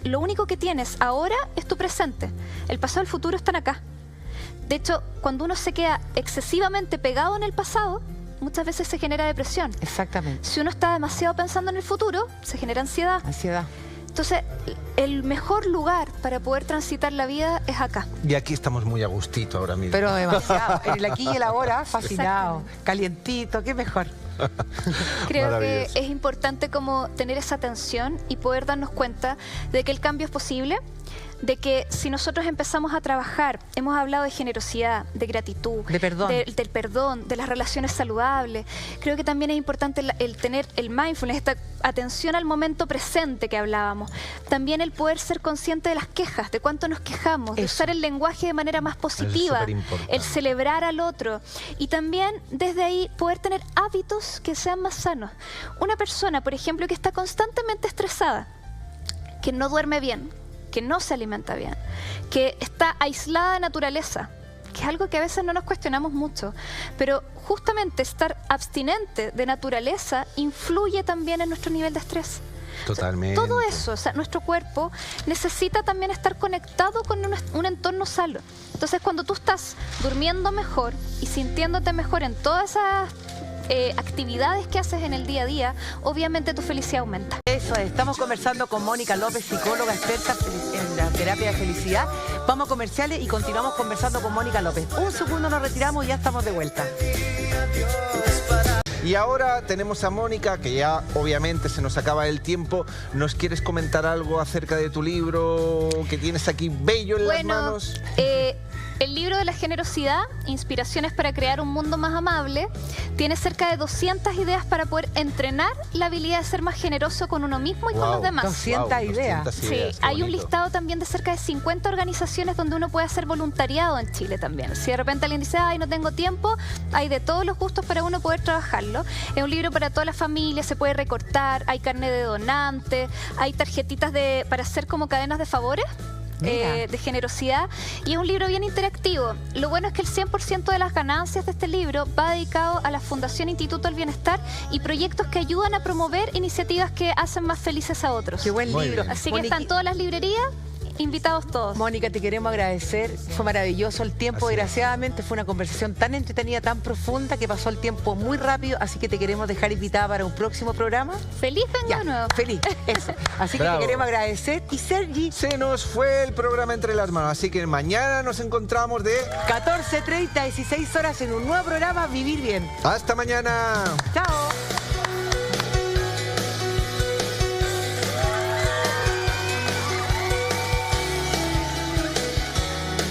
lo único que tienes ahora es tu presente. El pasado y el futuro están acá. De hecho, cuando uno se queda excesivamente pegado en el pasado, muchas veces se genera depresión. Exactamente. Si uno está demasiado pensando en el futuro, se genera ansiedad. Ansiedad. Entonces, el mejor lugar para poder transitar la vida es acá. Y aquí estamos muy a gustito ahora mismo. Pero demasiado. En el aquí y el ahora, fascinado. Calientito, qué mejor. Creo que Maravilloso. es importante como tener esa atención y poder darnos cuenta de que el cambio es posible de que si nosotros empezamos a trabajar, hemos hablado de generosidad, de gratitud, De perdón. del perdón, de las relaciones saludables. Creo que también es importante el tener el mindfulness, esta atención al momento presente que hablábamos. También el poder ser consciente de las quejas, de cuánto nos quejamos, de Eso. usar el lenguaje de manera más positiva, superimportante. el celebrar al otro. Y también desde ahí poder tener hábitos que sean más sanos. Una persona, por ejemplo, que está constantemente estresada, que no duerme bien, que no se alimenta bien, que está aislada de naturaleza, que es algo que a veces no nos cuestionamos mucho, pero justamente estar abstinente de naturaleza influye también en nuestro nivel de estrés. Totalmente. Todo eso, o sea, nuestro cuerpo necesita también estar conectado con un entorno sano. Entonces, cuando tú estás durmiendo mejor y sintiéndote mejor en todas esas actividades que haces en el día a día, obviamente tu felicidad aumenta. Eso es, estamos conversando con Mónica López, psicóloga experta en la terapia de felicidad. Vamos a comerciales y continuamos conversando con Mónica López. Un segundo nos retiramos y ya estamos de vuelta. Y ahora tenemos a Mónica, que ya obviamente se nos acaba el tiempo. ¿Nos quieres comentar algo acerca de tu libro que tienes aquí bello en las manos? El libro de la generosidad, Inspiraciones para crear un mundo más amable, tiene cerca de 200 ideas para poder entrenar la habilidad de ser más generoso con uno mismo y con los demás. 200 ideas. 200 Sí, ideas, qué hay un bonito. listado también de cerca de 50 organizaciones donde uno puede hacer voluntariado en Chile también. Si de repente alguien dice, ay, no tengo tiempo, hay de todos los gustos para uno poder trabajarlo. Es un libro para toda la familia, se puede recortar, hay carnet de donante, hay tarjetitas para hacer como cadenas de favores. De generosidad, y es un libro bien interactivo. Lo bueno es que el 100% de las ganancias de este libro va dedicado a la Fundación Instituto del Bienestar y proyectos que ayudan a promover iniciativas que hacen más felices a otros. Qué buen Muy libro. bien. Así que están todas las librerías, invitados todos. Mónica, te queremos agradecer. Fue maravilloso el tiempo. Así es. Desgraciadamente fue una conversación tan entretenida, tan profunda, que pasó el tiempo muy rápido. Así que te queremos dejar invitada para un próximo programa. Feliz vengo de nuevo. Feliz. Eso. Así que Bravo. te queremos agradecer. Y Sergi, Se nos fue el programa entre las manos, así que mañana nos encontramos de... 14:30, 16 horas en un nuevo programa, Vivir Bien. ¡Hasta mañana! Chao.